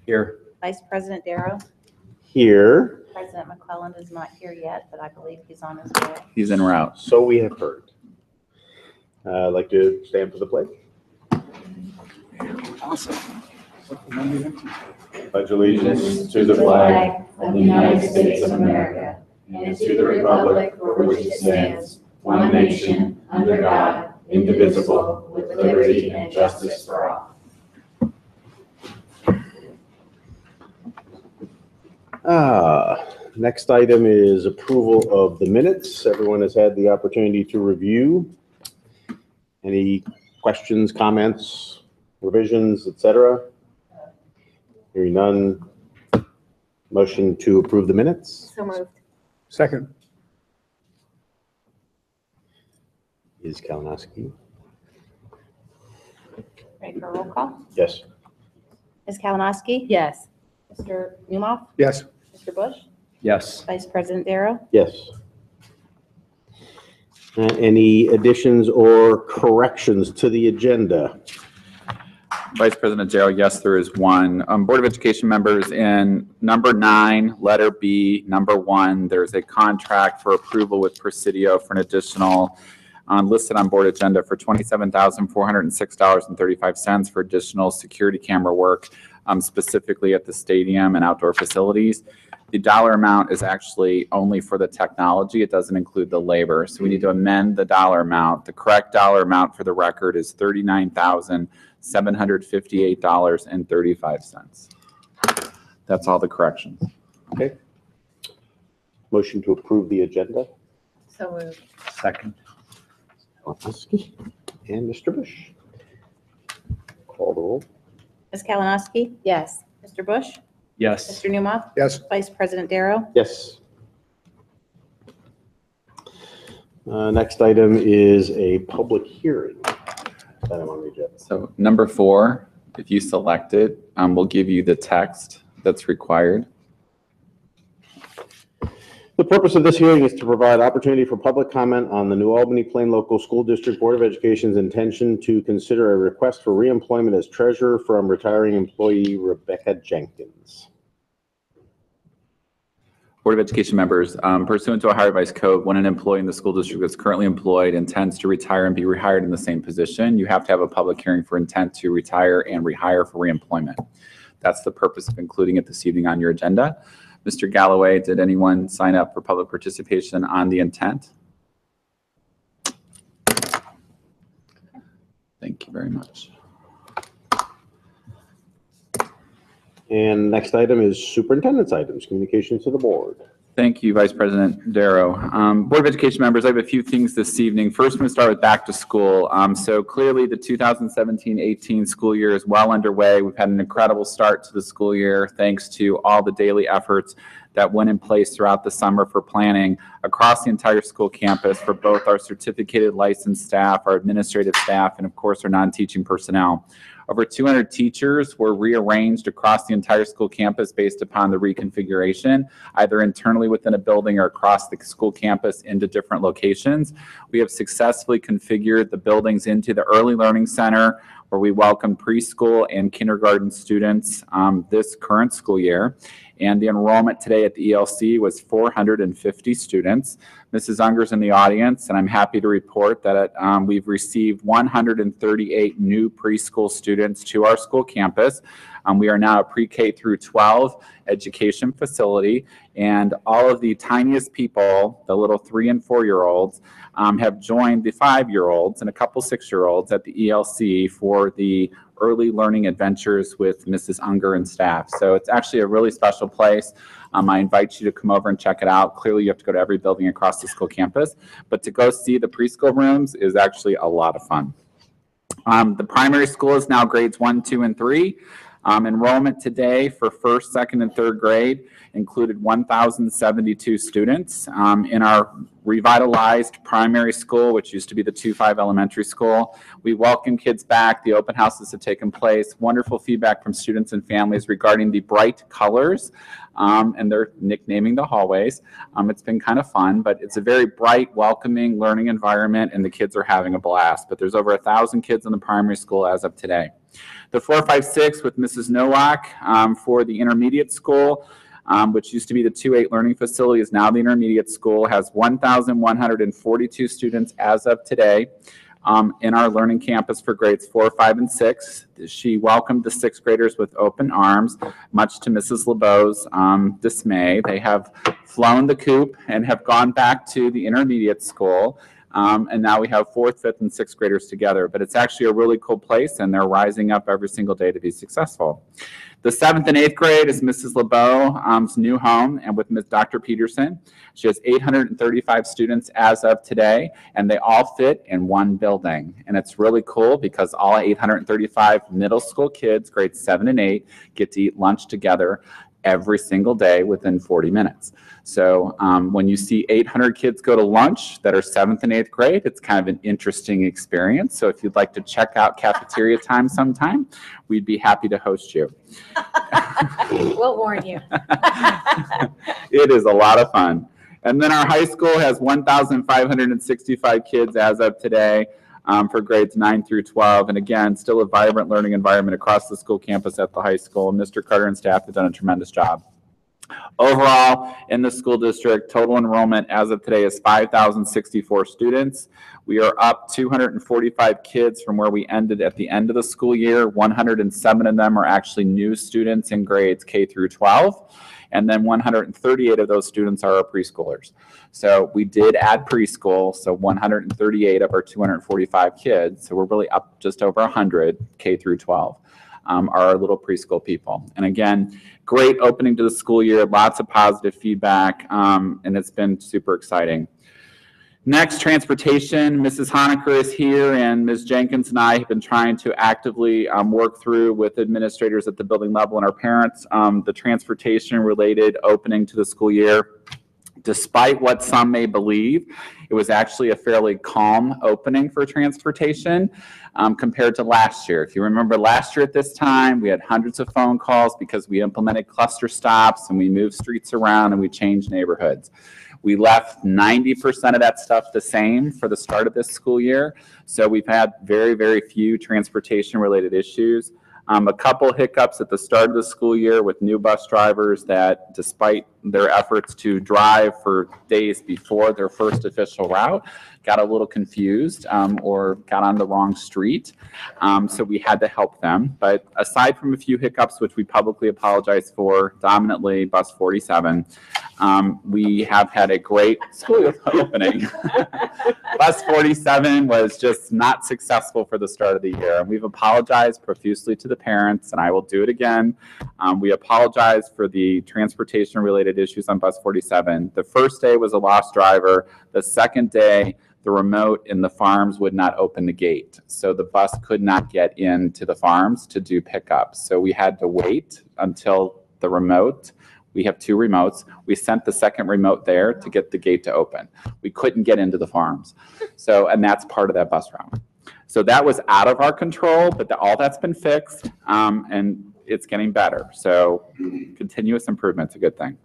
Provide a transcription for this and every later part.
Here. Vice President Darrow. Here. President McClellan is not here yet, but I believe he's on his way. He's en route. So we have heard. I'd like to stand for the pledge. Awesome. Pledge allegiance to the flag of the United States of America and to the republic for which it stands, one nation, under God, indivisible, with liberty and justice for all. Next item is approval of the minutes. Everyone has had the opportunity to review. Any questions, comments, revisions, etc.? Hearing none. Motion to approve the minutes. So moved. Second. Is Kalinowski? Ready for a roll call? Yes. Ms. Kalinowski? Yes. Mr. Newmoff? Yes. Mr. Bush? Yes. Vice President Darrow? Yes. Any additions or corrections to the agenda? Vice President Darrow, yes, there is one. Board of Education members, in number 9, letter B, number 1, there's a contract for approval with Presidio for an additional, listed on board agenda for $27,406.35 for additional security camera work, specifically at the stadium and outdoor facilities. The dollar amount is actually only for the technology. It doesn't include the labor. So we need to amend the dollar amount. The correct dollar amount for the record is $39,758.35. That's all the corrections. Okay. Motion to approve the agenda. So moved. Second. Kalinowski and Mr. Bush. Call the roll. Ms. Kalinowski? Yes. Mr. Bush? Yes. Mr. Newmoff? Yes. Vice President Darrow? Yes. Next item is a public hearing. Item on the agenda. So number 4, if you select it, we'll give you the text that's required. The purpose of this hearing is to provide opportunity for public comment on the New Albany Plain Local School District Board of Education's intention to consider a request for reemployment as treasurer from retiring employee Rebecca Jenkins. Board of Education members, pursuant to Ohio Revised Code, when an employee in the school district that's currently employed intends to retire and be rehired in the same position, you have to have a public hearing for intent to retire and rehire for reemployment. That's the purpose of including it this evening on your agenda. Mr. Galloway, did anyone sign up for public participation on the intent? Thank you very much. And next item is superintendent's items, communications to the board. Thank you, Vice President Darrow. Board of Education members, I have a few things this evening. First, I'm going to start with back to school. So clearly the 2017-18 school year is well underway. We've had an incredible start to the school year thanks to all the daily efforts that went in place throughout the summer for planning across the entire school campus for both our certificated licensed staff, our administrative staff, and of course our non-teaching personnel. Over 200 teachers were rearranged across the entire school campus based upon the reconfiguration, either internally within a building or across the school campus into different locations. We have successfully configured the buildings into the Early Learning Center, where we welcome preschool and kindergarten students this current school year. And the enrollment today at the ELC was 450 students. Mrs. Unger's in the audience, and I'm happy to report that we've received 138 new preschool students to our school campus. We are now a pre-K through 12 education facility, and all of the tiniest people, the little 3- and 4-year-olds, have joined the 5-year-olds and a couple 6-year-olds at the ELC for the early learning adventures with Mrs. Unger and staff. So it's actually a really special place. I invite you to come over and check it out. Clearly, you have to go to every building across the school campus, but to go see the preschool rooms is actually a lot of fun. The primary school is now grades 1, 2, and 3. Enrollment today for 1st, 2nd, and 3rd grade included 1,072 students. In our revitalized primary school, which used to be the 2-5 elementary school, we welcome kids back. The open houses have taken place. Wonderful feedback from students and families regarding the bright colors, and they're nicknaming the hallways. It's been kind of fun, but it's a very bright, welcoming learning environment, and the kids are having a blast. But there's over 1,000 kids in the primary school as of today. The 456 with Mrs. Nowak for the intermediate school, which used to be the 2-8 learning facility, is now the intermediate school, has 1,142 students as of today in our learning campus for grades 4, 5, and 6. She welcomed the 6th graders with open arms, much to Mrs. LeBeau's dismay. They have flown the coop and have gone back to the intermediate school. And now we have 4th, 5th, and 6th graders together. But it's actually a really cool place, and they're rising up every single day to be successful. The 7th and 8th grade is Mrs. LeBeau's new home, and with Ms. Dr. Peterson. She has 835 students as of today, and they all fit in one building. And it's really cool because all 835 middle school kids, grades 7 and 8, get to eat lunch together every single day within 40 minutes. So when you see 800 kids go to lunch that are 7th and 8th grade, it's kind of an interesting experience. So if you'd like to check out cafeteria time sometime, we'd be happy to host you. We'll warn you. It is a lot of fun. And then our high school has 1,565 kids as of today for grades 9 through 12. And again, still a vibrant learning environment across the school campus at the high school. Mr. Carter and staff have done a tremendous job. Overall, in the school district, total enrollment as of today is 5,064 students. We are up 245 kids from where we ended at the end of the school year. 107 of them are actually new students in grades K through 12. And then 138 of those students are our preschoolers. So we did add preschool, so 138 of our 245 kids, so we're really up just over 100 K through 12. Are our little preschool people. And again, great opening to the school year, lots of positive feedback, and it's been super exciting. Next, transportation. Mrs. Honaker is here, and Ms. Jenkins and I have been trying to actively work through with administrators at the building level and our parents the transportation-related opening to the school year. Despite what some may believe, it was actually a fairly calm opening for transportation compared to last year. If you remember last year at this time, we had hundreds of phone calls because we implemented cluster stops and we moved streets around and we changed neighborhoods. We left 90% of that stuff the same for the start of this school year. So we've had very, very few transportation-related issues. A couple hiccups at the start of the school year with new bus drivers that, despite their efforts to drive for days before their first official route, got a little confused or got on the wrong street. So we had to help them. But aside from a few hiccups, which we publicly apologize for, dominantly bus 47, we have had a great school opening. Bus 47 was just not successful for the start of the year. And we've apologized profusely to the parents, and I will do it again. We apologize for the transportation-related issues on bus 47. The first day was a lost driver. The second day, the remote in the farms would not open the gate. So the bus could not get into the farms to do pickups. So we had to wait until the remote. We have 2 remotes. We sent the second remote there to get the gate to open. We couldn't get into the farms. So, and that's part of that bus route. So that was out of our control, but all that's been fixed, and it's getting better. So continuous improvement's a good thing.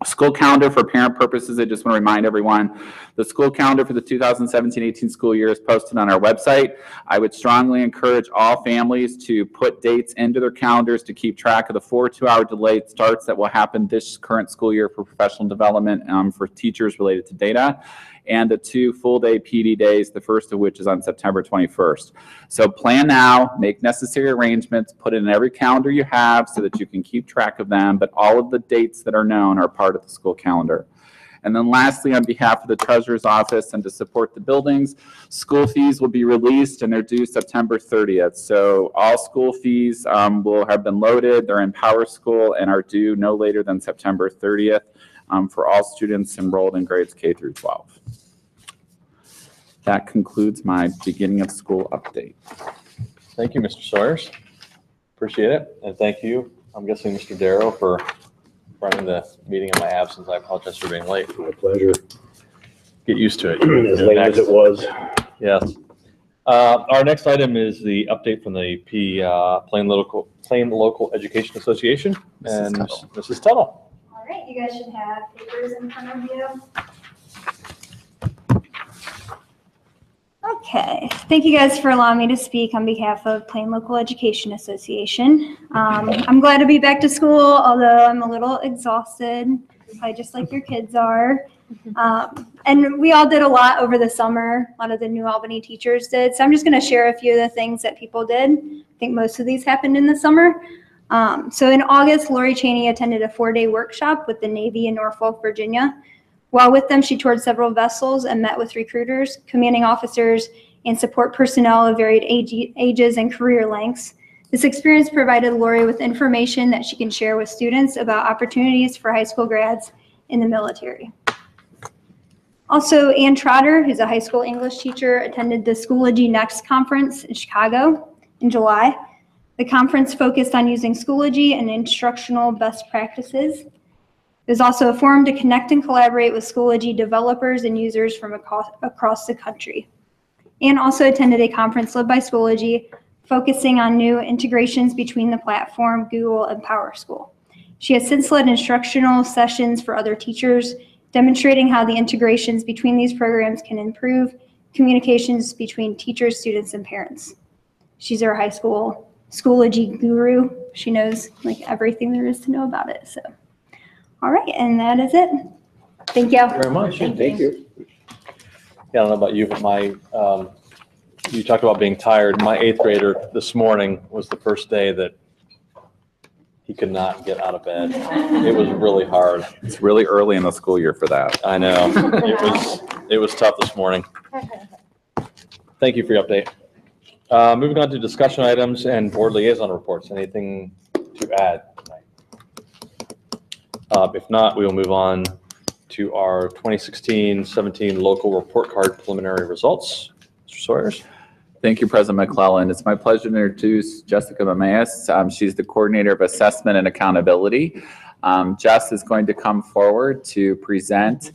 School calendar for parent purposes, I just want to remind everyone, the school calendar for the 2017-18 school year is posted on our website. I would strongly encourage all families to put dates into their calendars to keep track of the 4 2-hour delayed starts that will happen this current school year for professional development for teachers related to data, and the 2 full-day PD days, the first of which is on September 21st. So plan now, make necessary arrangements, put it in every calendar you have so that you can keep track of them, but all of the dates that are known are part of the school calendar. And then lastly, on behalf of the Treasurer's Office and to support the buildings, school fees will be released and they're due September 30th. So all school fees will have been loaded, they're in PowerSchool and are due no later than September 30th. For all students enrolled in grades K through 12. That concludes my beginning of school update. Thank you, Mr. Sawyers. Appreciate it. And thank you, I'm guessing, Mr. Darrow, for running the meeting in my absence. I apologize for being late. My pleasure. Get used to it. As late as it was. Yes. Our next item is the update from the Plain Local Education Association. And Mrs. Tuttle. All right, you guys should have papers in front of you. Okay, thank you guys for allowing me to speak on behalf of Plain Local Education Association. I'm glad to be back to school, although I'm a little exhausted, probably just like your kids are. And we all did a lot over the summer. A lot of the New Albany teachers did. So I'm just going to share a few of the things that people did. I think most of these happened in the summer. So in August, Lori Cheney attended a 4-day workshop with the Navy in Norfolk, Virginia. While with them, she toured several vessels and met with recruiters, commanding officers, and support personnel of varied ages and career lengths. This experience provided Lori with information that she can share with students about opportunities for high school grads in the military. Also, Ann Trotter, who's a high school English teacher, attended the Schoology Next conference in Chicago in July. The conference focused on using Schoology and instructional best practices. There's also a forum to connect and collaborate with Schoology developers and users from across the country. Ann also attended a conference led by Schoology, focusing on new integrations between the platform, Google, and PowerSchool. She has since led instructional sessions for other teachers, demonstrating how the integrations between these programs can improve communications between teachers, students, and parents. She's our high school Schoology guru. She knows like everything there is to know about it. So, all right, and that is it. Thank you. Very much. Thank you. Yeah, I don't know about you, but you talked about being tired. My 8th grader this morning was the first day that he could not get out of bed. It was really hard. It's really early in the school year for that. I know. It was tough this morning. Thank you for your update. Moving on to discussion items and board liaison reports. Anything to add tonight? If not, we will move on to our 2016-17 local report card preliminary results. Mr. Sawyers. Thank you, President McClellan. It's my pleasure to introduce Jessica Mamaeus. She's the Coordinator of Assessment and Accountability. Jess is going to come forward to present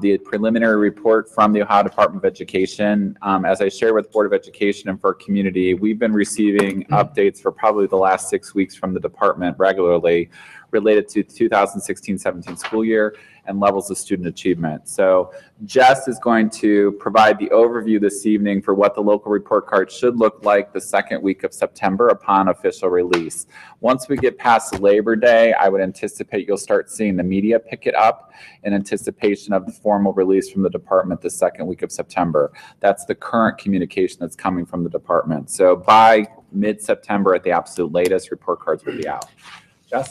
the preliminary report from the Ohio Department of Education. As I share with Board of Education and for our community, we've been receiving updates for probably the last 6 weeks from the department regularly related to 2016-17 school year and levels of student achievement. So Jess is going to provide the overview this evening for what the local report card should look like the second week of September upon official release. Once we get past Labor Day, I would anticipate you'll start seeing the media pick it up in anticipation of the formal release from the department the second week of September. That's the current communication that's coming from the department. So by mid-September at the absolute latest, report cards will be out. Jess?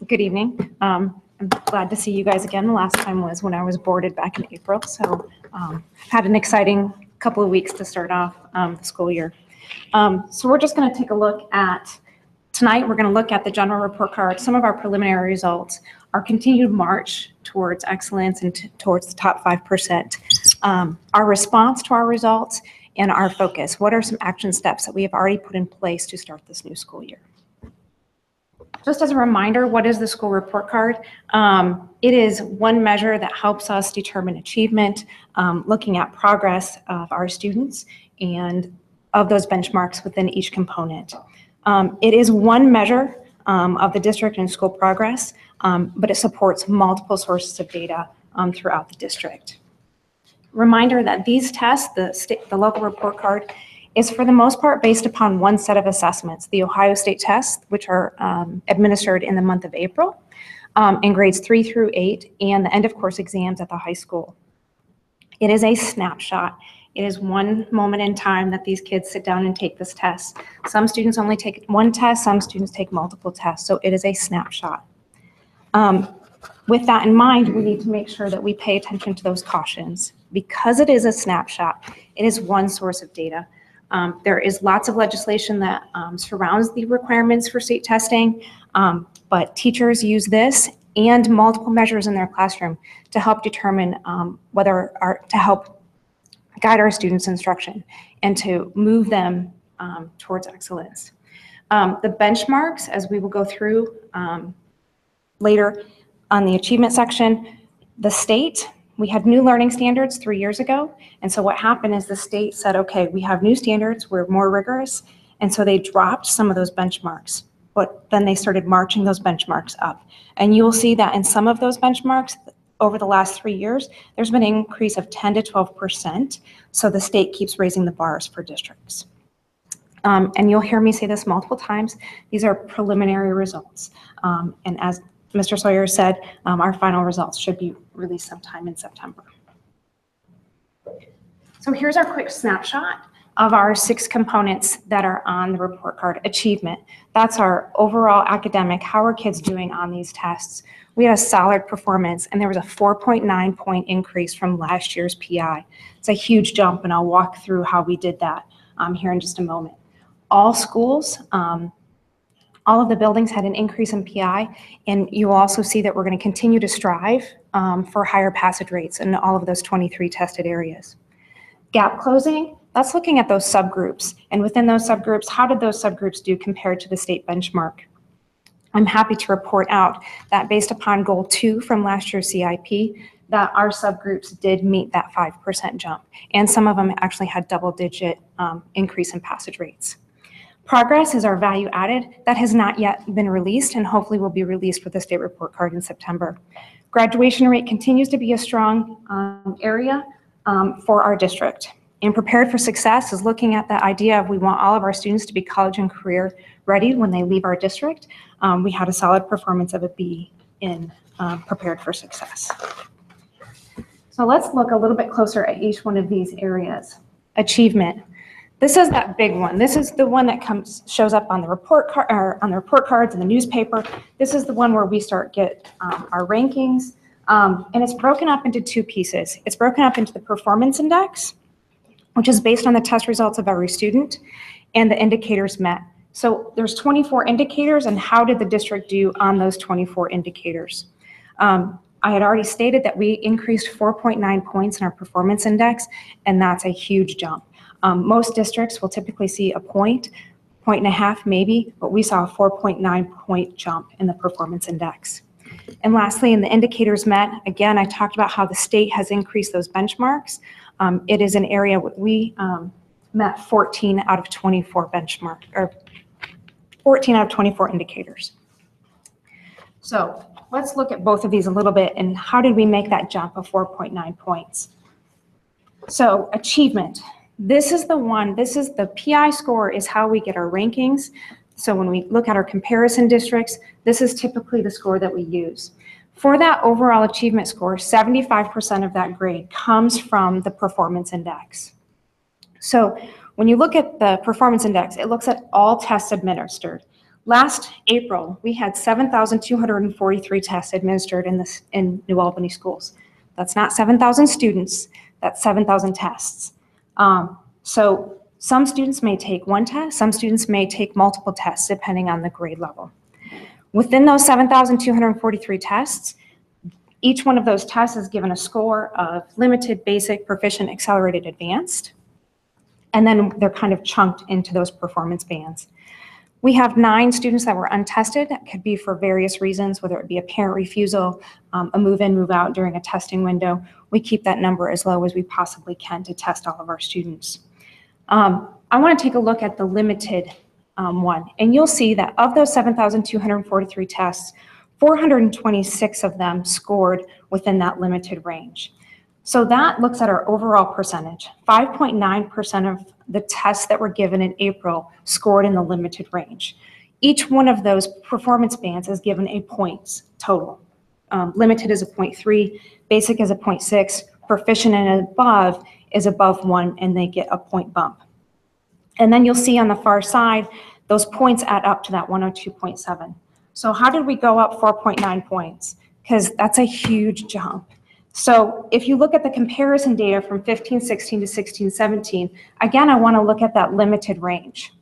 Good evening. I'm glad to see you guys again. The last time was when I was boarded back in April. So I've had an exciting couple of weeks to start off the school year. So we're just going to take a look at, tonight we're going to look at the general report card, some of our preliminary results, our continued march towards excellence and towards the top 5%, our response to our results, and our focus. What are some action steps that we have already put in place to start this new school year? Just as a reminder, what is the school report card? It is one measure that helps us determine achievement, looking at progress of our students and of those benchmarks within each component. It is one measure of the district and school progress, but it supports multiple sources of data throughout the district. Reminder that these tests, the local report card, is for the most part based upon one set of assessments, the Ohio State tests, which are administered in the month of April, in grades 3 through 8, and the end of course exams at the high school. It is a snapshot. It is one moment in time that these kids sit down and take this test. Some students only take one test, some students take multiple tests, so it is a snapshot. With that in mind, we need to make sure that we pay attention to those cautions. Because it is a snapshot, it is one source of data. There is lots of legislation that surrounds the requirements for state testing, but teachers use this and multiple measures in their classroom to help determine to help guide our students' instruction and to move them towards excellence. The benchmarks, as we will go through later on the achievement section, the state, we had new learning standards 3 years ago. And so what happened is the state said, okay, we have new standards, we're more rigorous. And so they dropped some of those benchmarks, but then they started marching those benchmarks up. And you will see that in some of those benchmarks, over the last 3 years, there's been an increase of 10 to 12%. So the state keeps raising the bars for districts. And you'll hear me say this multiple times. These are preliminary results. And as Mr. Sawyer said, our final results should be released sometime in September. So here's our quick snapshot of our 6 components that are on the report card. Achievement, that's our overall academic, how are kids doing on these tests? We had a solid performance, and there was a 4.9 point increase from last year's PI. It's a huge jump, and I'll walk through how we did that here in just a moment. All schools, all of the buildings had an increase in PI, and you will also see that we're going to continue to strive for higher passage rates in all of those 23 tested areas. Gap closing, that's looking at those subgroups, and within those subgroups, how did those subgroups do compared to the state benchmark? I'm happy to report out that based upon goal 2 from last year's CIP, that our subgroups did meet that 5% jump, and some of them actually had double-digit increase in passage rates. Progress is our value added. That has not yet been released and hopefully will be released with the state report card in September. Graduation rate continues to be a strong area for our district. And prepared for success is looking at the idea of we want all of our students to be college and career ready when they leave our district. We had a solid performance of a B in prepared for success. So let's look a little bit closer at each one of these areas. Achievement. This is that big one. This is the one that shows up on the report card, or on the report cards in the newspaper. This is the one where we get our rankings, and it's broken up into 2 pieces. It's broken up into the performance index, which is based on the test results of every student, and the indicators met. So there's 24 indicators, and how did the district do on those 24 indicators? I had already stated that we increased 4.9 points in our performance index, and that's a huge jump. Most districts will typically see a point and a half maybe, but we saw a 4.9 point jump in the performance index. And lastly, in the indicators met, again, I talked about how the state has increased those benchmarks. It is an area we met 14 out of 24 benchmark, or 14 out of 24 indicators. So let's look at both of these a little bit, and how did we make that jump of 4.9 points? So achievement. This is the one, this is the PI score is how we get our rankings. So when we look at our comparison districts, this is typically the score that we use. For that overall achievement score, 75% of that grade comes from the performance index. So when you look at the performance index, it looks at all tests administered. Last April, we had 7,243 tests administered in New Albany schools. That's not 7,000 students, that's 7,000 tests. So some students may take one test, some students may take multiple tests depending on the grade level. Within those 7,243 tests, each one of those tests is given a score of limited, basic, proficient, accelerated, advanced, and then they're kind of chunked into those performance bands. We have 9 students that were untested. That could be for various reasons, whether it be a parent refusal, a move in, move out during a testing window. We keep that number as low as we possibly can to test all of our students. I want to take a look at the limited one, and you'll see that of those 7,243 tests, 426 of them scored within that limited range. So that looks at our overall percentage. 5.9% of the tests that were given in April scored in the limited range. Each one of those performance bands is given a points total. Limited is a 0.3, basic is a 0.6, proficient and above is above 1, and they get a point bump. And then you'll see on the far side, those points add up to that 102.7. So how did we go up 4.9 points? Because that's a huge jump. So if you look at the comparison data from 15-16 to 16-17, again, I want to look at that limited range.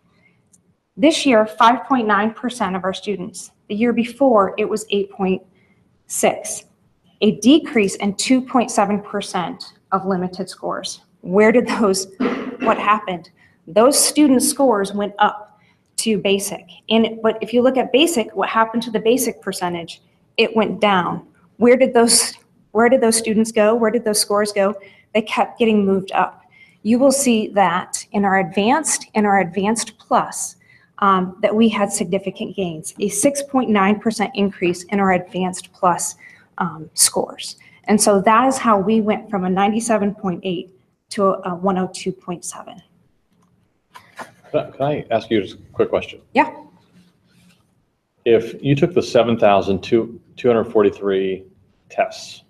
This year, 5.9% of our students. The year before, it was 8.6, a decrease in 2.7% of limited scores. Where did what happened? Those student scores went up to basic. But if you look at basic, what happened to the basic percentage? It went down. Where did those students go? Where did those scores go? They kept getting moved up. You will see that in our advanced and our advanced plus, that we had significant gains, a 6.9% increase in our advanced plus scores. And so that is how we went from a 97.8 to a 102.7. Can I ask you just a quick question? Yeah. If you took the 7,243 tests,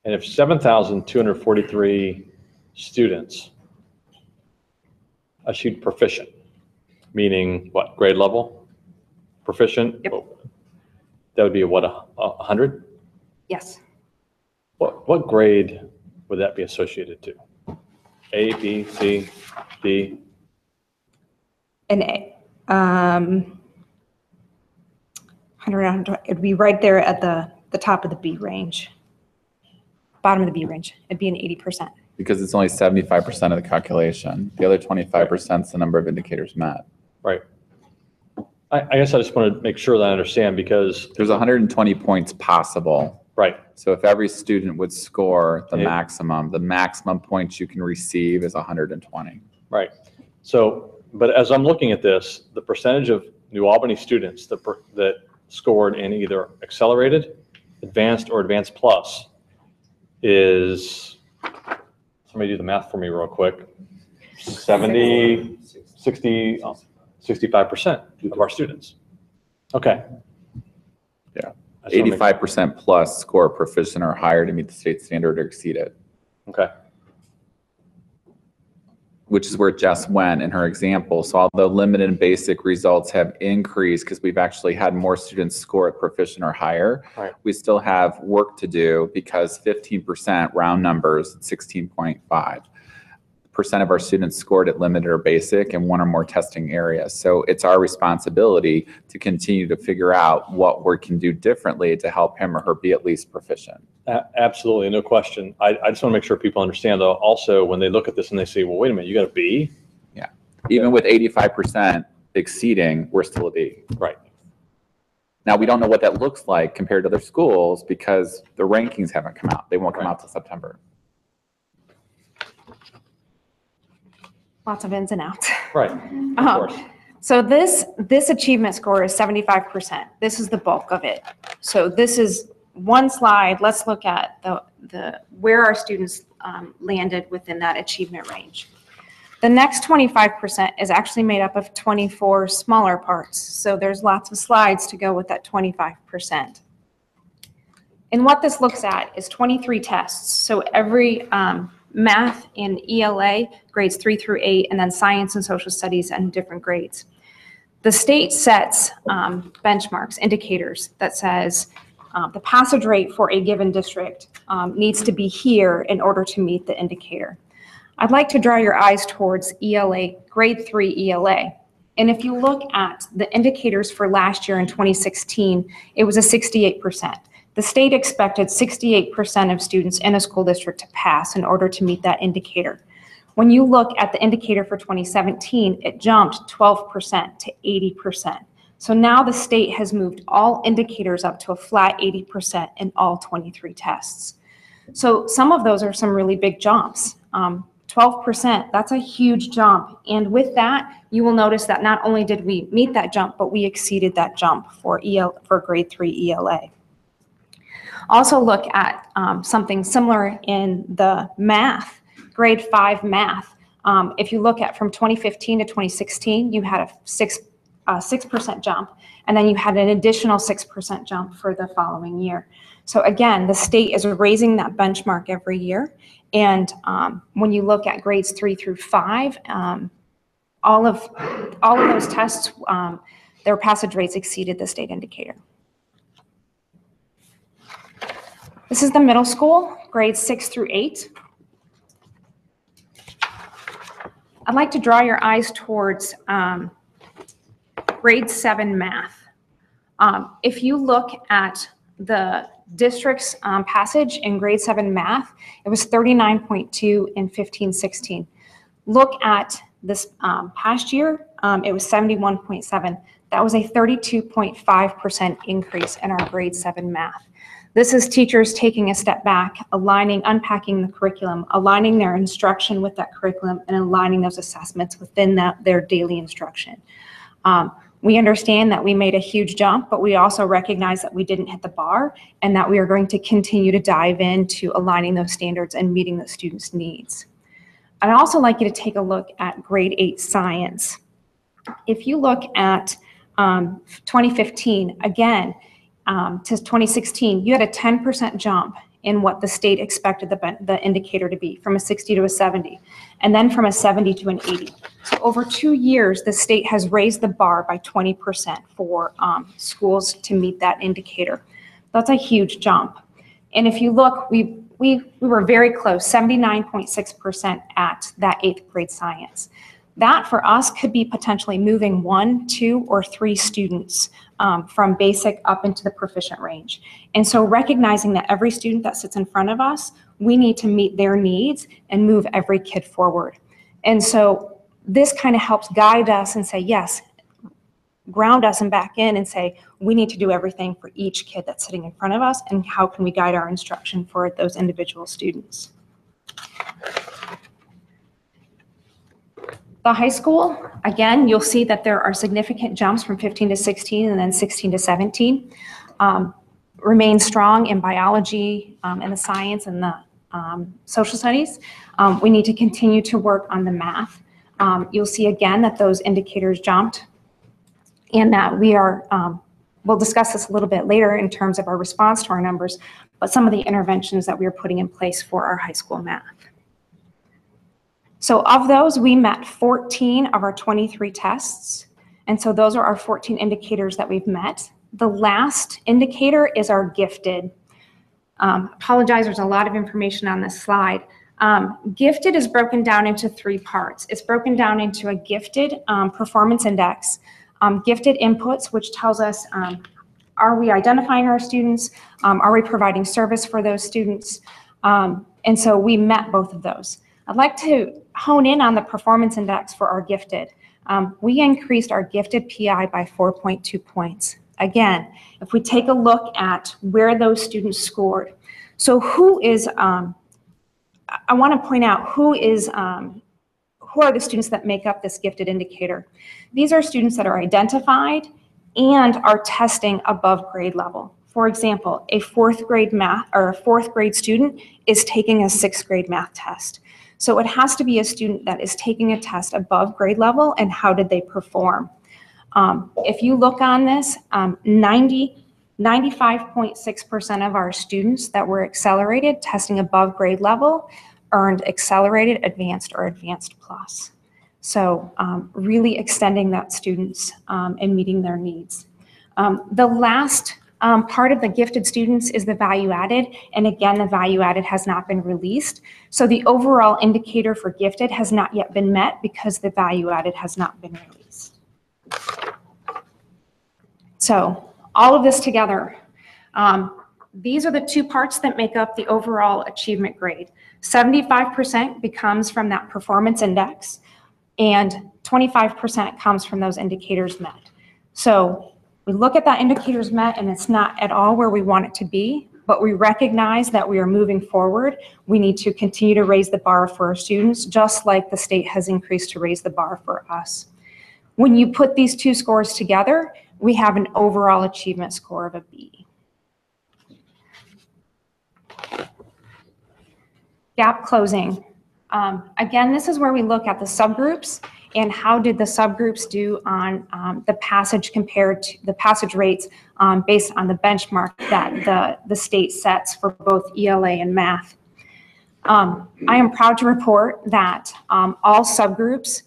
and if 7,243 students achieved proficient, meaning what, grade level? Proficient? Yep. That would be what, 100? Yes. What grade would that be associated to? A, B, C, D? An A. 100, it'd be right there at the top of the B range. Bottom of the B range. It'd be an 80%. Because it's only 75% of the calculation. The other 25% is the number of indicators met. Right. I guess I just want to make sure that I understand because, There's 120 points possible. right, So if every student would score the Yeah. maximum points you can receive is 120. right. So, but as I'm looking at this, the percentage of New Albany students that scored in either accelerated, advanced, or advanced plus is, somebody do the math for me real quick, 70, 60, 65% of our students. Okay. Yeah. I just wanna make- 85% plus score proficient or higher to meet the state standard or exceed it, Okay, which is where Jess went in her example. So although limited and basic results have increased because we've actually had more students score at proficient or higher, Right. we still have work to do because 15%, round numbers, 16.5% of our students scored at limited or basic in one or more testing areas. So it's our responsibility to continue to figure out what we can do differently to help him or her be at least proficient. absolutely, no question. I just want to make sure people understand though, also when they look at this and they say, well, wait a minute, you got a B? Even with 85% exceeding, we're still a B. Right, Now, we don't know what that looks like compared to other schools because the rankings haven't come out. They won't come out till September. Lots of ins and outs. right, of course. So this achievement score is 75%. This is the bulk of it. So this is one slide. Let's look at the where our students landed within that achievement range. The next 25% is actually made up of 24 smaller parts. So there's lots of slides to go with that 25%. And what this looks at is 23 tests. So every math and ELA, grades 3 through 8, and then science and social studies and different grades. The state sets benchmarks, indicators that says the passage rate for a given district needs to be here in order to meet the indicator. I'd like to draw your eyes towards ELA, grade 3 ELA. And if you look at the indicators for last year in 2016, it was a 68%. The state expected 68% of students in a school district to pass in order to meet that indicator. When you look at the indicator for 2017, it jumped 12% to 80%. So now the state has moved all indicators up to a flat 80% in all 23 tests. So some of those are some really big jumps. 12%, that's a huge jump. And with that, you will notice that not only did we meet that jump, but we exceeded that jump for grade 3 ELA. Also look at something similar in the math, grade 5 math. If you look at from 2015 to 2016, you had a 6% jump, and then you had an additional 6% jump for the following year. So again, the state is raising that benchmark every year. And when you look at grades 3 through 5, all of those tests, their passage rates exceeded the state indicator. This is the middle school, grades 6 through 8. I'd like to draw your eyes towards grade 7 math. If you look at the district's passage in grade 7 math, it was 39.2 in 15-16. Look at this past year, it was 71.7. That was a 32.5% increase in our grade 7 math. This is teachers taking a step back, unpacking the curriculum, aligning their instruction with that curriculum, and aligning those assessments within their daily instruction. We understand that we made a huge jump, but we also recognize that we didn't hit the bar and that we are going to continue to dive into aligning those standards and meeting the students' needs. I'd also like you to take a look at grade 8 science. If you look at 2015, again, to 2016, you had a 10% jump in what the state expected the indicator to be, from a 60 to a 70, and then from a 70 to an 80. So over 2 years, the state has raised the bar by 20% for schools to meet that indicator. That's a huge jump. And if you look, we were very close, 79.6% at that 8th grade science. That for us could be potentially moving 1, 2, or 3 students from basic up into the proficient range. And so recognizing that every student that sits in front of us, we need to meet their needs and move every kid forward. And so this kind of helps guide us and say, yes, ground us and back in and say, we need to do everything for each kid that's sitting in front of us, and how can we guide our instruction for those individual students. The high school, again, you'll see that there are significant jumps from 15 to 16 and then 16 to 17. Remain strong in biology and the science and the social studies. We need to continue to work on the math. You'll see again that those indicators jumped, and that we are, we'll discuss this a little bit later in terms of our response to our numbers, but some of the interventions that we are putting in place for our high school math. So of those, we met 14 of our 23 tests. And so those are our 14 indicators that we've met. The last indicator is our gifted. Apologize, there's a lot of information on this slide. Gifted is broken down into 3 parts. It's broken down into a gifted performance index, gifted inputs, which tells us, are we identifying our students? Are we providing service for those students? And so we met both of those. I'd like to hone in on the performance index for our gifted. We increased our gifted PI by 4.2 points. Again, if we take a look at where those students scored. So who is, I want to point out who are the students that make up this gifted indicator. These are students that are identified and are testing above grade level. For example, a 4th grade math or a 4th grade student is taking a 6th grade math test. So it has to be a student that is taking a test above grade level, and how did they perform? If you look on this, 95.6% of our students that were accelerated testing above grade level earned accelerated, advanced, or advanced plus. So really extending that students and meeting their needs. The last part of the gifted students is the value added. And again, the value added has not been released. So the overall indicator for gifted has not yet been met because the value added has not been released. So all of this together, these are the 2 parts that make up the overall achievement grade. 75% becomes from that performance index, and 25% comes from those indicators met. So we look at that indicators met, and it's not at all where we want it to be, but we recognize that we are moving forward. We need to continue to raise the bar for our students, just like the state has increased to raise the bar for us. When you put these 2 scores together, we have an overall achievement score of a B. Gap closing. Again, this is where we look at the subgroups and how did the subgroups do on the passage compared to the passage rates based on the benchmark that the state sets for both ELA and math. I am proud to report that all subgroups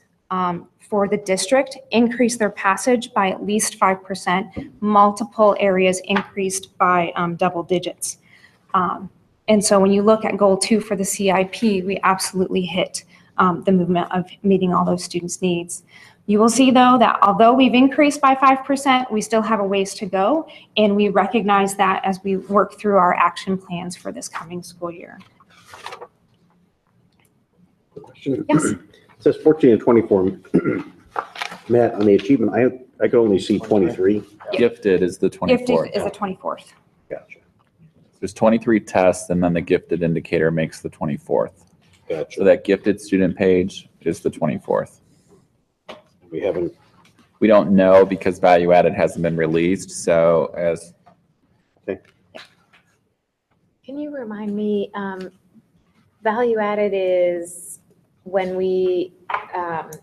for the district increased their passage by at least 5%. Multiple areas increased by double digits. And so when you look at goal 2 for the CIP, we absolutely hit the movement of meeting all those students' needs. You will see though that although we've increased by 5%, we still have a ways to go, and we recognize that as we work through our action plans for this coming school year. Question. Yes. It says 14 and 24. Matt, on the achievement, I could only see 23. Gifted is the 24th. Gifted is the 24th. Gotcha. There's 23 tests, and then the gifted indicator makes the 24th. So Gotcha. that gifted student page is the 24th. We haven't We don't know because value added hasn't been released. So as Can you remind me, value added is when we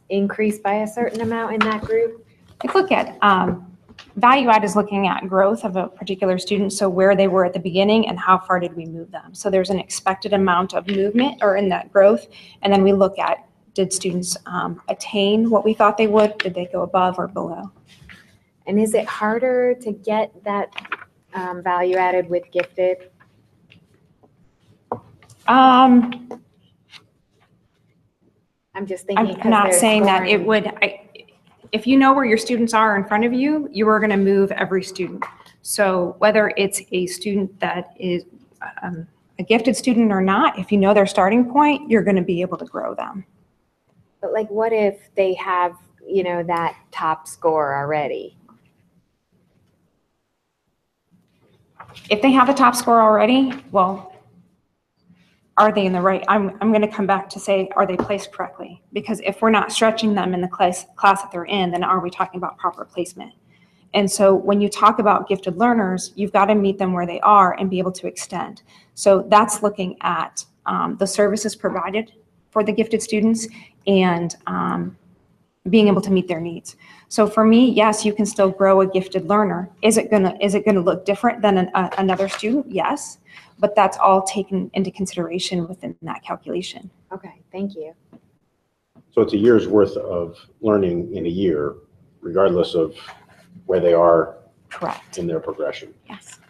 increase by a certain amount in that group? If you look at, value add is looking at growth of a particular student, so where they were at the beginning and how far did we move them. So there's an expected amount of movement or in that growth, and then we look at, did students attain what we thought they would? Did they go above or below? And is it harder to get that value added with gifted? I'm I'm just thinking. 'cause not they're saying that it scoring. would, if you know where your students are in front of you, you are gonna move every student. So whether it's a student that is a gifted student or not, if you know their starting point, you're gonna be able to grow them. But like, what if they have, that top score already? If they have a top score already, well, are they in the right, I'm going to come back to say, are they placed correctly? Because if we're not stretching them in the class that they're in, then are we talking about proper placement? And so when you talk about gifted learners, you've got to meet them where they are and be able to extend. So that's looking at the services provided for the gifted students and being able to meet their needs. So for me, yes, you can still grow a gifted learner. Is it gonna look different than another student? Yes, but that's all taken into consideration within that calculation. Okay, thank you. So it's a year's worth of learning in a year, regardless of where they are Correct. in their progression. Yes.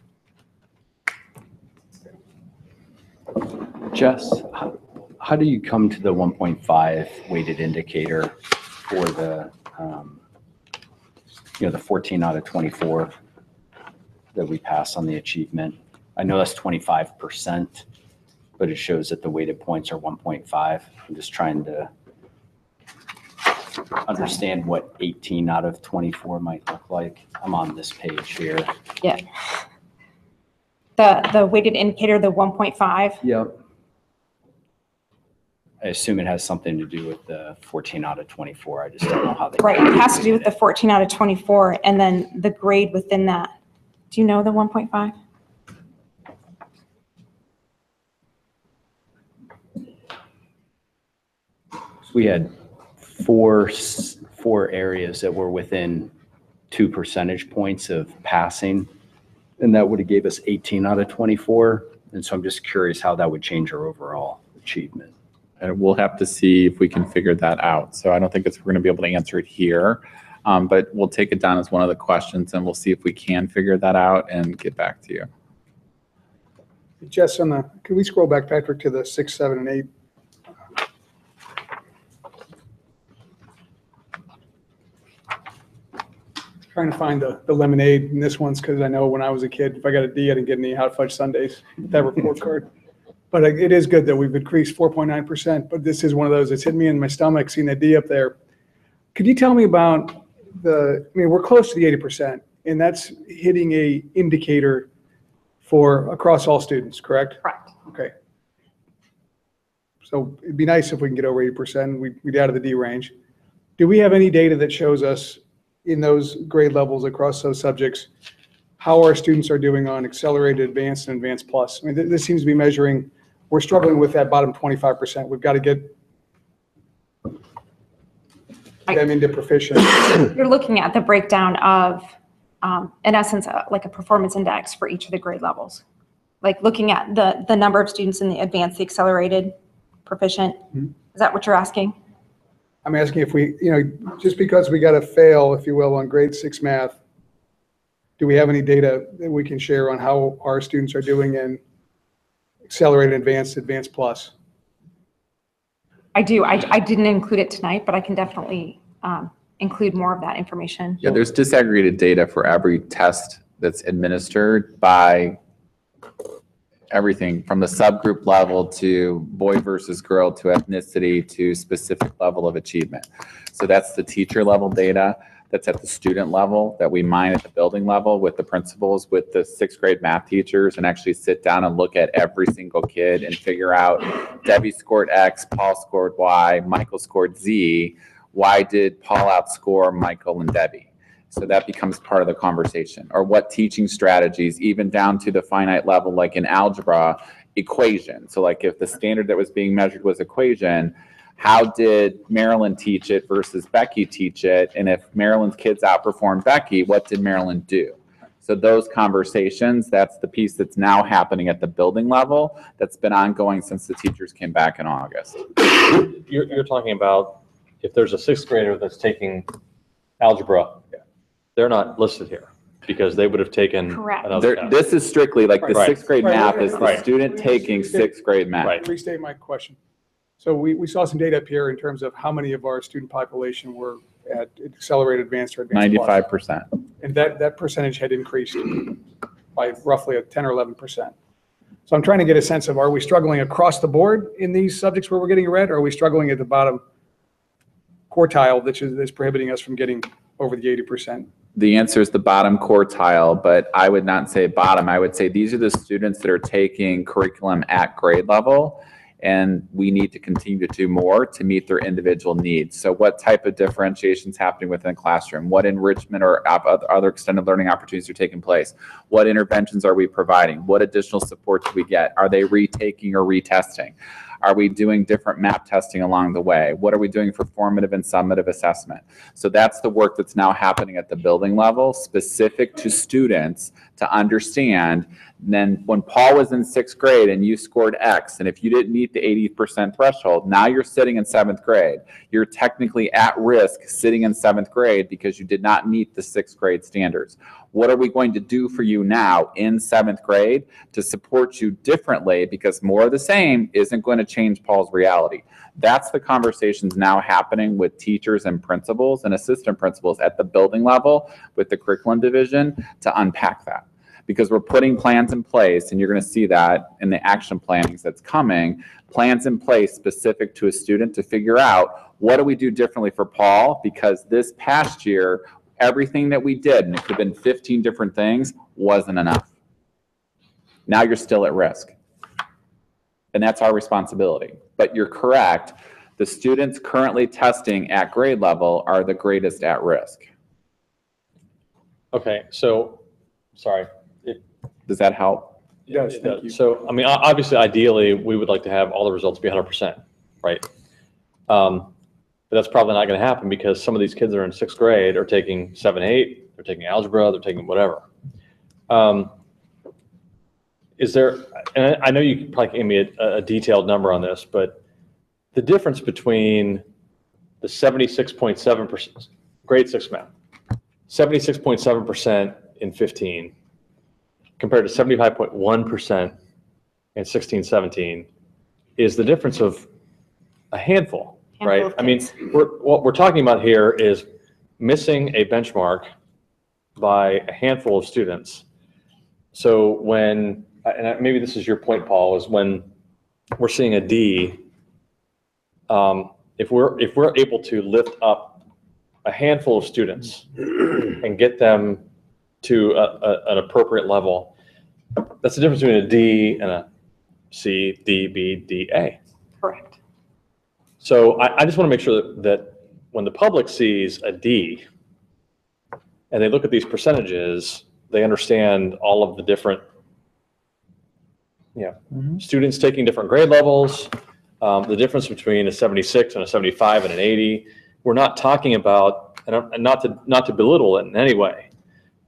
Jess, how do you come to the 1.5 weighted indicator for the, the 14 out of 24 that we pass on the achievement? I know that's 25%, but it shows that the weighted points are 1.5. I'm just trying to understand what 18 out of 24 might look like. I'm on this page here. Yeah. The weighted indicator, the 1.5. Yep. I assume it has something to do with the 14 out of 24. I just don't know how they. Right, it has to do with the 14 out of 24 and then the grade within that. Do you know the 1.5? We had four areas that were within 2 percentage points of passing, and that would have gave us 18 out of 24. And so I'm just curious how that would change our overall achievement. And we'll have to see if we can figure that out. So I don't think we're going to be able to answer it here, but we'll take it down as one of the questions and we'll see if we can figure that out and get back to you. Jess, can we scroll back, Patrick, to the 6, 7, and 8? Trying to find the lemonade in this one's because I know when I was a kid, if I got a D, I didn't get any hot fudge sundaes with that report card. But it is good that we've increased 4.9%, but this is one of those that's hit me in my stomach seeing that D up there. Could you tell me about we're close to the 80%, and that's hitting a indicator for across all students, correct? Correct. Okay. So it'd be nice if we can get over 80%, we'd out of the D range. Do we have any data that shows us in those grade levels across those subjects, how our students are doing on accelerated, advanced, and advanced plus? I mean, this seems to be measuring, we're struggling with that bottom 25%. We've got to get them into proficient. You're looking at the breakdown of, in essence, like a performance index for each of the grade levels. Like looking at the number of students in the advanced, the accelerated, proficient. Mm-hmm. Is that what you're asking? I'm asking if we, just because we got to fail, if you will, on grade 6 math, do we have any data that we can share on how our students are doing in accelerated, advanced plus? I do. I didn't include it tonight, but I can definitely include more of that information. Yeah, there's disaggregated data for every test that's administered by everything from the subgroup level to boy versus girl to ethnicity to specific level of achievement. So that's the teacher level data. That's at the student level that we mine at the building level with the principals, with the 6th grade math teachers, and actually sit down and look at every single kid and figure out Debbie scored X, Paul scored Y, Michael scored Z. Why did Paul outscore Michael and Debbie? So that becomes part of the conversation. Or what teaching strategies, even down to the finite level, like in algebra, equation. So like if the standard that was being measured was equation, how did Marilyn teach it versus Becky teach it? And if Marilyn's kids outperformed Becky, what did Marilyn do? So those conversations, that's the piece that's now happening at the building level that's been ongoing since the teachers came back in August. You're talking about if there's a sixth grader that's taking algebra, they're not listed here because they would have taken Correct. another class. This is strictly like the Right. sixth grade Right. math is the Right. student taking sixth grade math. Right. Restate my question. So we saw some data up here in terms of how many of our student population were at accelerated advanced or advanced plus. 95%. And that percentage had increased by roughly 10 or 11%. So I'm trying to get a sense of, are we struggling across the board in these subjects where we're getting a red? Or are we struggling at the bottom quartile that's prohibiting us from getting over the 80%? The answer is the bottom quartile, but I would not say bottom. I would say these are the students that are taking curriculum at grade level, and we need to continue to do more to meet their individual needs. So what type of differentiation is happening within a classroom? What enrichment or other extended learning opportunities are taking place? What interventions are we providing? What additional support do we get? Are they retaking or retesting? Are we doing different map testing along the way? What are we doing for formative and summative assessment? So that's the work that's now happening at the building level, specific to students to understand. And then when Paul was in sixth grade and you scored X, and if you didn't meet the 80% threshold, now you're sitting in seventh grade. You're technically at risk sitting in seventh grade because you did not meet the sixth grade standards. What are we going to do for you now in seventh grade to support you differently, because more of the same isn't going to change Paul's reality? That's the conversations now happening with teachers and principals and assistant principals at the building level with the curriculum division to unpack that. Because we're putting plans in place, and you're going to see that in the action plannings that's coming, plans in place specific to a student to figure out what do we do differently for Paul, because this past year, everything that we did, and it could have been 15 different things, wasn't enough. Now you're still at risk. And that's our responsibility. But you're correct, the students currently testing at grade level are the greatest at risk. Okay, so, sorry. Does that help? Yes, thank you. So, I mean, obviously, ideally, we would like to have all the results be 100%, right? But that's probably not going to happen because some of these kids that are in sixth grade are taking 7, 8, they're taking algebra, they're taking whatever. Is there, and I know you probably gave me a detailed number on this, but the difference between the 76.7%, grade 6 math, 76.7% in 15, compared to 75.1% in 16, 17, is the difference of a handful, right? I mean, what we're talking about here is missing a benchmark by a handful of students. So when, and maybe this is your point, Paul, is when we're seeing a D, if we're able to lift up a handful of students and get them to an appropriate level, that's the difference between a D and a C, D, B, D, A. Correct. So I just want to make sure that when the public sees a D and they look at these percentages, they understand all of the different, students taking different grade levels, the difference between a 76 and a 75 and an 80. We're not talking about, and not to belittle it in any way,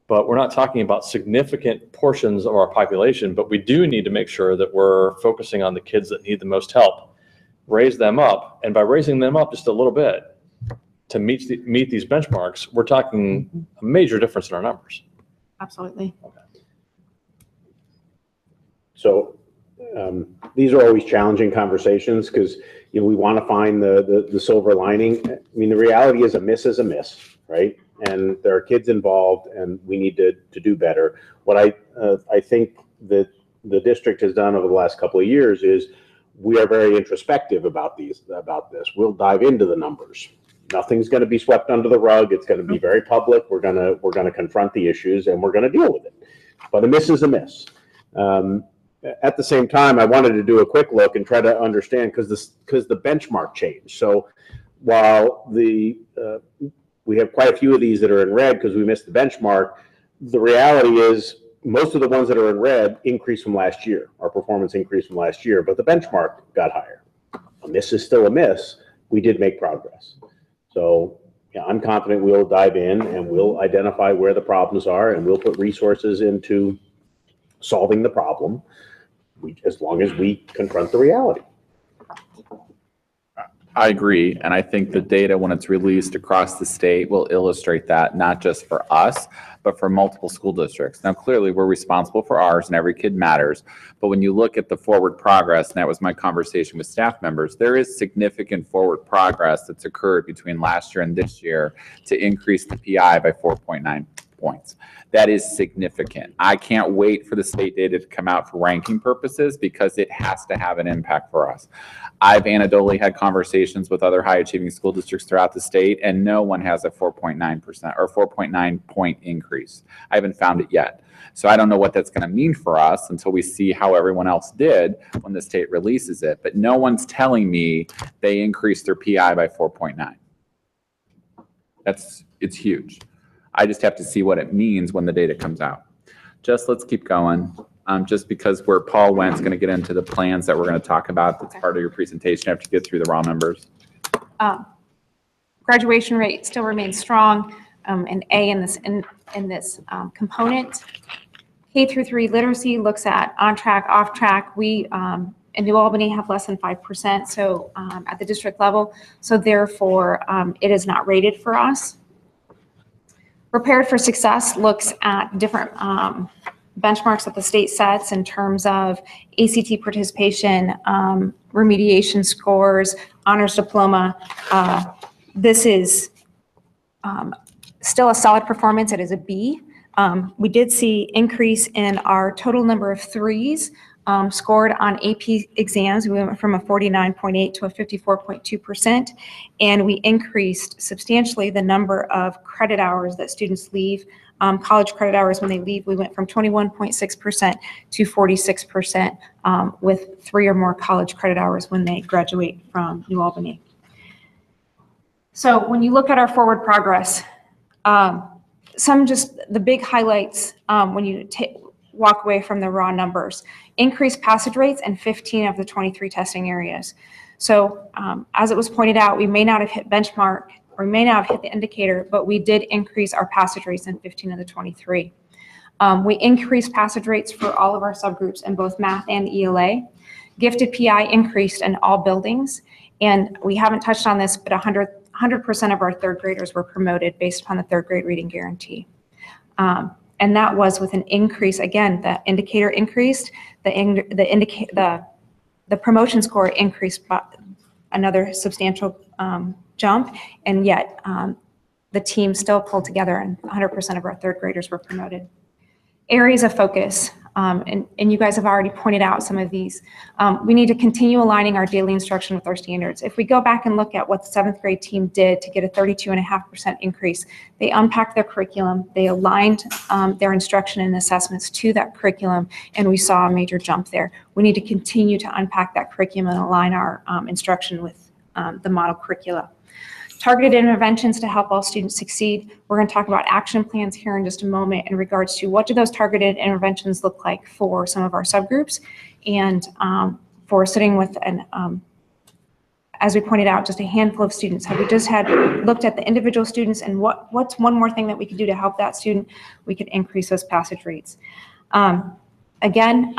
but we're not talking about significant portions of our population, but we do need to make sure that we're focusing on the kids that need the most help, raise them up, and by raising them up just a little bit to meet these benchmarks, we're talking a major difference in our numbers. Absolutely. So these are always challenging conversations because we want to find the silver lining. I mean, the reality is a miss, right? And there are kids involved, and we need to do better. What I think that the district has done over the last couple of years is we are very introspective about this. We'll dive into the numbers. Nothing's going to be swept under the rug. It's going to be very public. We're going to confront the issues, and we're going to deal with it. But a miss is a miss. At the same time, I wanted to do a quick look and try to understand because the benchmark changed. So while we have quite a few of these that are in red because we missed the benchmark, the reality is most of the ones that are in red increased from last year. Our performance increased from last year, but the benchmark got higher. A miss is still a miss. We did make progress. So yeah, I'm confident we'll dive in and we'll identify where the problems are and we'll put resources into solving the problem, as long as we confront the reality. I agree, and I think the data, when it's released across the state, will illustrate that, not just for us, but for multiple school districts. Now, clearly, we're responsible for ours, and every kid matters, but when you look at the forward progress, and that was my conversation with staff members, there is significant forward progress that's occurred between last year and this year to increase the PI by 4.9 points. That is significant. I can't wait for the state data to come out for ranking purposes because it has to have an impact for us. I've anecdotally had conversations with other high achieving school districts throughout the state, and no one has a 4.9% or 4.9 point increase. I haven't found it yet. So I don't know what that's going to mean for us until we see how everyone else did when the state releases it. But no one's telling me they increased their PI by 4.9. It's huge. I just have to see what it means when the data comes out. Let's keep going. Just because where Paul went's going to get into the plans that we're going to talk about. That's part of your presentation. I have to get through the raw numbers. Graduation rate still remains strong, and A in this component. K through 3 literacy looks at on track, off track. We in New Albany have less than 5%, so at the district level. So therefore, it is not rated for us. Prepared for Success looks at different benchmarks that the state sets in terms of ACT participation, remediation scores, honors diploma. This is still a solid performance. It is a B. We did see increase in our total number of 3s scored on AP exams. We went from a 49.8 to a 54.2%, and we increased substantially the number of credit hours that students leave, college credit hours when they leave. We went from 21.6% to 46% with 3 or more college credit hours when they graduate from New Albany. So when you look at our forward progress, the big highlights when you walk away from the raw numbers: increased passage rates in 15 of the 23 testing areas. So as it was pointed out, we may not have hit benchmark or we may not have hit the indicator, but we did increase our passage rates in 15 of the 23. We increased passage rates for all of our subgroups in both math and ELA. Gifted PI increased in all buildings, and we haven't touched on this, but 100% of our third graders were promoted based upon the third grade reading guarantee. And that was with an increase. Again, the indicator increased, the promotion score increased by another substantial jump, and yet the team still pulled together and 100% of our third graders were promoted. Areas of focus, and you guys have already pointed out some of these. We need to continue aligning our daily instruction with our standards. If we go back and look at what the 7th grade team did to get a 32.5% increase, they unpacked their curriculum, they aligned their instruction and assessments to that curriculum, and we saw a major jump there. We need to continue to unpack that curriculum and align our instruction with the model curricula. Targeted interventions to help all students succeed. We're going to talk about action plans here in just a moment in regards to what do those targeted interventions look like for some of our subgroups, and for sitting with as we pointed out, just a handful of students. Have we just looked at the individual students and what's one more thing that we could do to help that student? We could increase those passage rates. Again,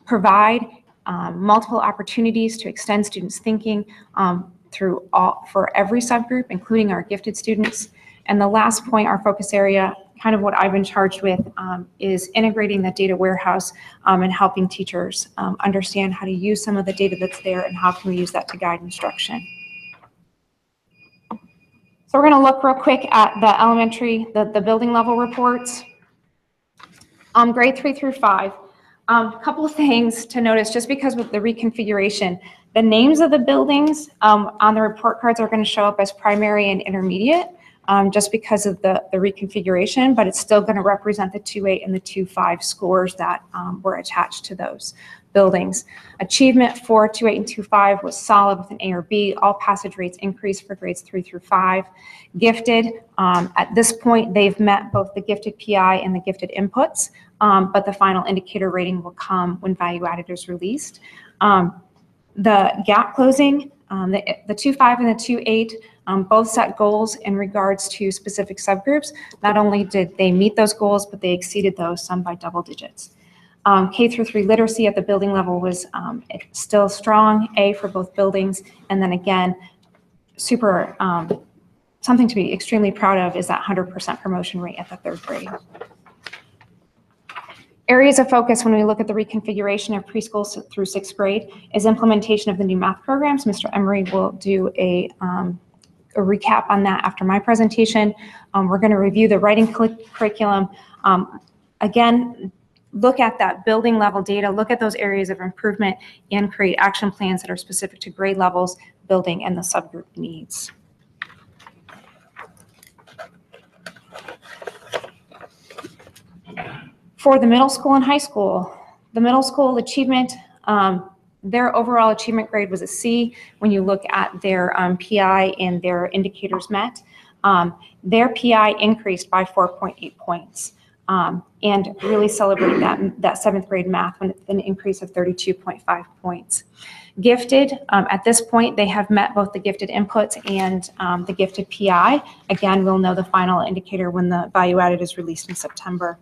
provide multiple opportunities to extend students' thinking for every subgroup, including our gifted students. And the last point, our focus area, kind of what I've been charged with, is integrating the data warehouse and helping teachers understand how to use some of the data that's there and how can we use that to guide instruction. So we're going to look real quick at the elementary, the building level reports. Grade 3 through 5. A couple of things to notice, just because with the reconfiguration, the names of the buildings on the report cards are going to show up as primary and intermediate, just because of the reconfiguration, but it's still going to represent the 2.8 and the 2.5 scores that were attached to those. buildings. Achievement for 2.8 and 2.5 was solid with an A or B. All passage rates increased for grades 3 through 5. Gifted, at this point, they've met both the gifted PI and the gifted inputs, but the final indicator rating will come when value added is released. The gap closing, the 2.5 and the 2.8 both set goals in regards to specific subgroups. Not only did they meet those goals, but they exceeded those, some by double digits. K through 3 literacy at the building level was still strong, A for both buildings, and then again, super, something to be extremely proud of is that 100% promotion rate at the 3rd grade. Areas of focus when we look at the reconfiguration of preschool through 6th grade is implementation of the new math programs. Mr. Emery will do a recap on that after my presentation. We're going to review the writing curriculum. Again, look at that building level data, look at those areas of improvement, and create action plans that are specific to grade levels, building, and the subgroup needs. For the middle school and high school, the middle school achievement, their overall achievement grade was a C. When you look at their PI and their indicators met, their PI increased by 4.8 points and really celebrating that 7th grade math with an increase of 32.5 points. Gifted, at this point, they have met both the gifted inputs and the gifted PI. Again, we'll know the final indicator when the value added is released in September.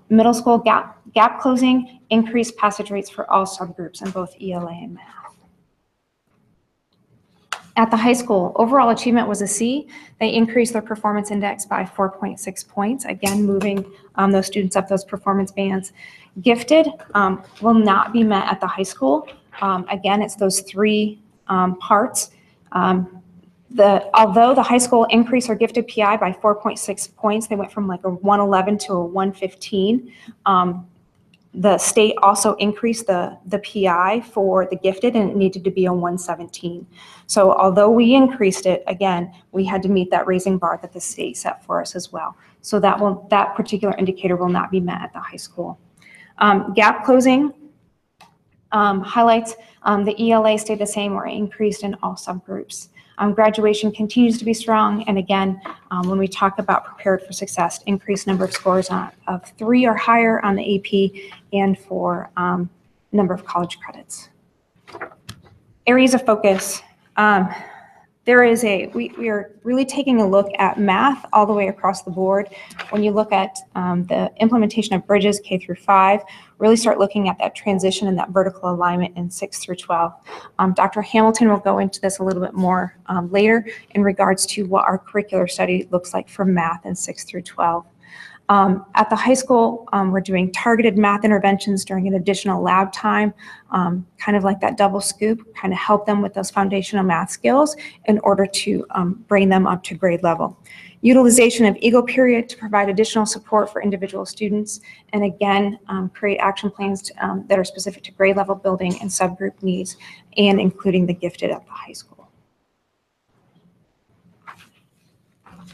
Middle school gap closing, increased passage rates for all subgroups in both ELA and math. At the high school, overall achievement was a C. They increased their performance index by 4.6 points, again, moving those students up those performance bands. Gifted will not be met at the high school. Again, it's those 3 parts. Although the high school increased their gifted PI by 4.6 points, they went from like a 111 to a 115. The state also increased the PI for the gifted, and it needed to be a 117. So although we increased it, again, we had to meet that raising bar that the state set for us as well. So that particular indicator will not be met at the high school. Gap closing highlights the ELA stayed the same or increased in all subgroups. Graduation continues to be strong, and again, when we talk about prepared for success, increased number of scores of 3 or higher on the AP and for number of college credits. Areas of focus. We are really taking a look at math all the way across the board. When you look at the implementation of bridges K through 5, really start looking at that transition and that vertical alignment in 6 through 12. Dr. Hamilton will go into this a little bit more later in regards to what our curricular study looks like for math in 6 through 12. At the high school, we're doing targeted math interventions during an additional lab time, kind of like that double scoop, kind of help them with those foundational math skills in order to bring them up to grade level. Utilization of EGO period to provide additional support for individual students, and again, create action plans that are specific to grade level building and subgroup needs, and including the gifted at the high school.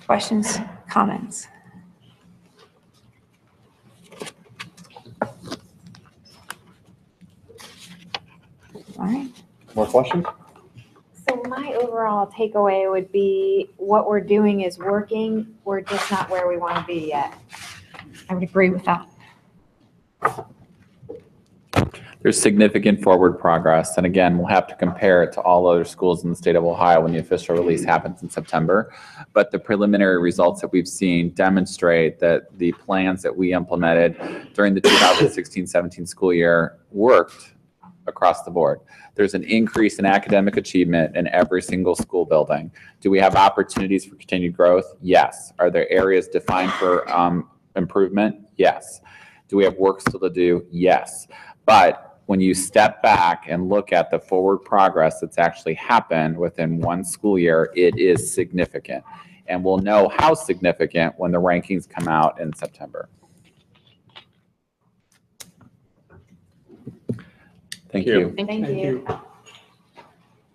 Questions, comments? All right. More questions? So my overall takeaway would be what we're doing is working. We're just not where we want to be yet. I would agree with that. There's significant forward progress. And again, we'll have to compare it to all other schools in the state of Ohio when the official release happens in September. But the preliminary results that we've seen demonstrate that the plans that we implemented during the 2016-17 school year worked across the board. There's an increase in academic achievement in every single school building. Do we have opportunities for continued growth? Yes. Are there areas defined for improvement? Yes. Do we have work still to do? Yes. But when you step back and look at the forward progress that's actually happened within one school year, it is significant. And we'll know how significant when the rankings come out in September. Thank you. Thank you.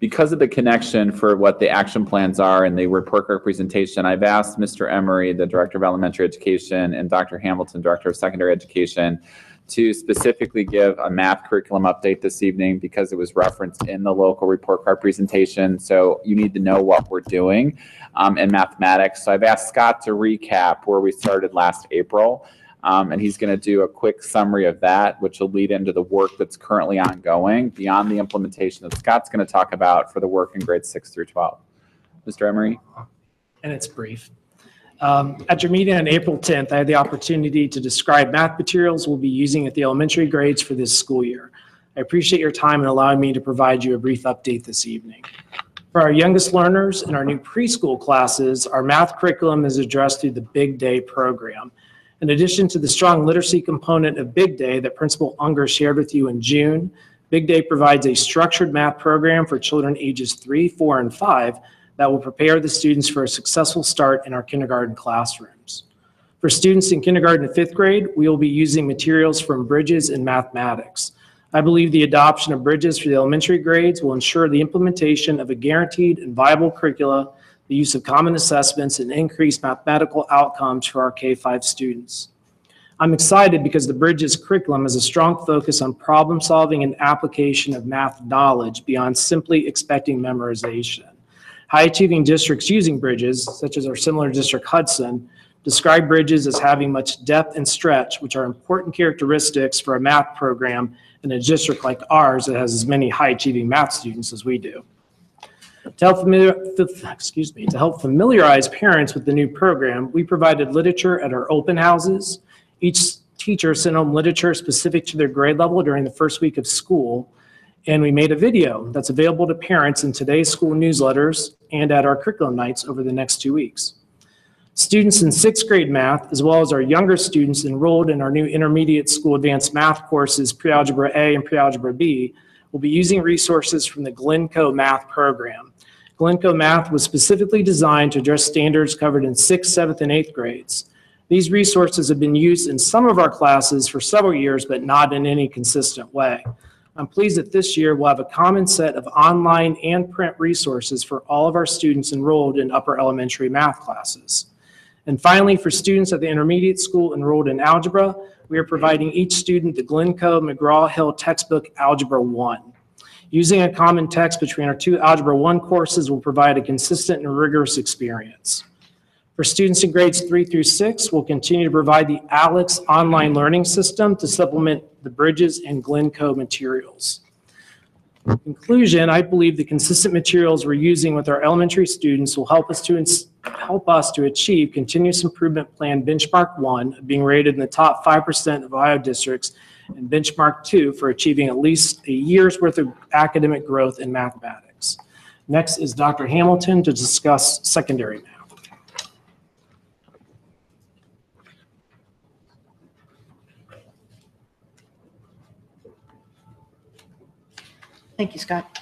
Because of the connection for what the action plans are and the report card presentation, I've asked Mr. Emery, the Director of Elementary Education, and Dr. Hamilton, Director of Secondary Education, to specifically give a math curriculum update this evening because it was referenced in the local report card presentation. So you need to know what we're doing in mathematics. So I've asked Scott to recap where we started last April. And he's going to do a quick summary of that, which will lead into the work that's currently ongoing beyond the implementation that Scott's going to talk about for the work in grades 6 through 12. Mr. Emery? And it's brief. At your meeting on April 10th, I had the opportunity to describe math materials we'll be using at the elementary grades for this school year. I appreciate your time in allowing me to provide you a brief update this evening. For our youngest learners in our new preschool classes, our math curriculum is addressed through the Big Day program. In addition to the strong literacy component of Big Day that Principal Unger shared with you in June, Big Day provides a structured math program for children ages 3, 4, and 5 that will prepare the students for a successful start in our kindergarten classrooms. For students in kindergarten and 5th grade, we will be using materials from Bridges in Mathematics. I believe the adoption of Bridges for the elementary grades will ensure the implementation of a guaranteed and viable curricula, the use of common assessments, and increased mathematical outcomes for our K-5 students. I'm excited because the Bridges curriculum has a strong focus on problem solving and application of math knowledge beyond simply expecting memorization. High-achieving districts using Bridges, such as our similar district Hudson, describe Bridges as having much depth and stretch, which are important characteristics for a math program in a district like ours that has as many high-achieving math students as we do. To help familiarize parents with the new program, we provided literature at our open houses. Each teacher sent home literature specific to their grade level during the first week of school. And we made a video that's available to parents in today's school newsletters and at our curriculum nights over the next 2 weeks. Students in 6th grade math, as well as our younger students enrolled in our new intermediate school advanced math courses, Pre-Algebra A and Pre-Algebra B, will be using resources from the Glencoe Math program. Glencoe Math was specifically designed to address standards covered in 6th, 7th, and 8th grades. These resources have been used in some of our classes for several years, but not in any consistent way. I'm pleased that this year we'll have a common set of online and print resources for all of our students enrolled in upper elementary math classes. And finally, for students at the intermediate school enrolled in algebra, we are providing each student the Glencoe McGraw-Hill textbook Algebra 1. Using a common text between our 2 Algebra 1 courses will provide a consistent and rigorous experience. For students in grades 3 through 6, we'll continue to provide the ALEX online learning system to supplement the Bridges and Glencoe materials. In conclusion, I believe the consistent materials we're using with our elementary students will help us to achieve continuous improvement plan benchmark 1, being rated in the top 5% of Ohio districts, and benchmark 2 for achieving at least a year's worth of academic growth in mathematics. Next is Dr. Hamilton to discuss secondary math. Thank you, Scott.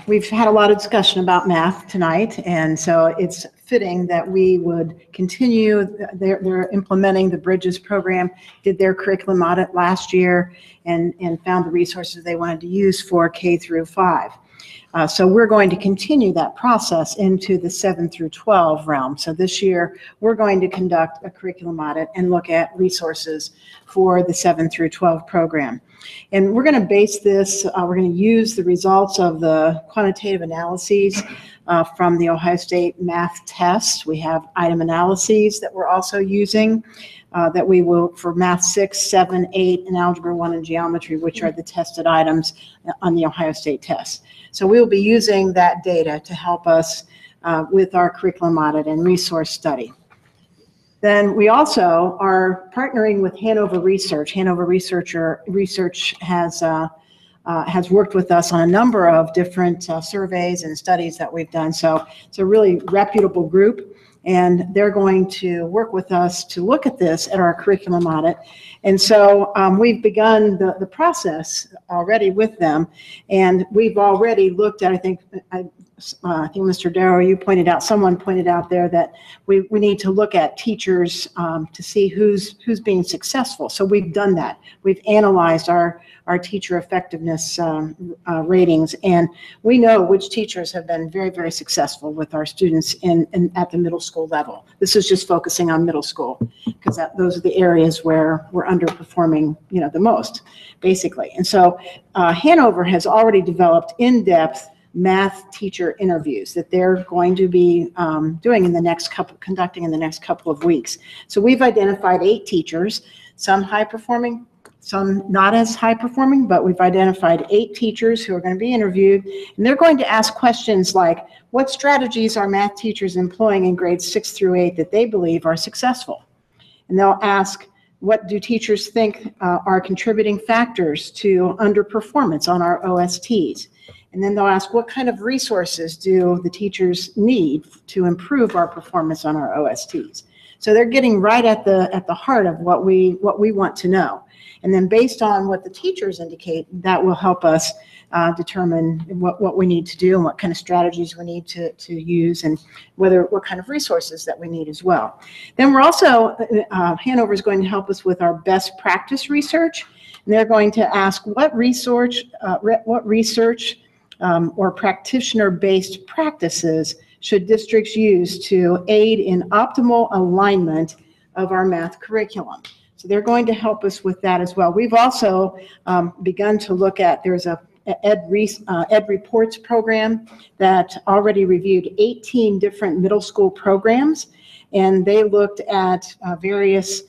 We've had a lot of discussion about math tonight, and so it's fitting that we would continue. They're implementing the Bridges program, did their curriculum audit last year, and found the resources they wanted to use for K through 5. So we're going to continue that process into the 7 through 12 realm. So this year, we're going to conduct a curriculum audit and look at resources for the 7 through 12 program. And we're going to base this, we're going to use the results of the quantitative analyses from the Ohio State math test. We have item analyses that we're also using that we will for math 6, 7, 8, and algebra 1 and geometry, which are the tested items on the Ohio State test. So we will be using that data to help us with our curriculum audit and resource study. Then we also are partnering with Hanover Research. Hanover Research has worked with us on a number of different surveys and studies that we've done. So it's a really reputable group, and they're going to work with us to look at this at our curriculum audit. And so we've begun the process already with them, and we've already looked at, I think I think Mr. Darrow, you pointed out, someone pointed out there that we need to look at teachers to see who's being successful. So we've done that. We've analyzed our teacher effectiveness ratings, and we know which teachers have been very, very successful with our students at the middle school level. This is just focusing on middle school because those are the areas where we're underperforming, the most, basically. And so Hanover has already developed in-depth math teacher interviews that they're going to be conducting in the next couple of weeks. So we've identified 8 teachers, some high performing, some not as high performing, but we've identified 8 teachers who are going to be interviewed, and they're going to ask questions like, what strategies are math teachers employing in grades 6 through 8 that they believe are successful? And they'll ask, what do teachers think are contributing factors to underperformance on our OSTs? And then they'll ask, what kind of resources do the teachers need to improve our performance on our OSTs? So they're getting right at the heart of what we want to know. And then based on what the teachers indicate, that will help us determine what we need to do and what kind of strategies we need to use, and what kind of resources that we need as well. Then we're also, Hanover is going to help us with our best practice research. And they're going to ask what research or practitioner-based practices should districts use to aid in optimal alignment of our math curriculum. So they're going to help us with that as well. We've also begun to look at, there's a Ed Reports program that already reviewed 18 different middle school programs, and they looked at various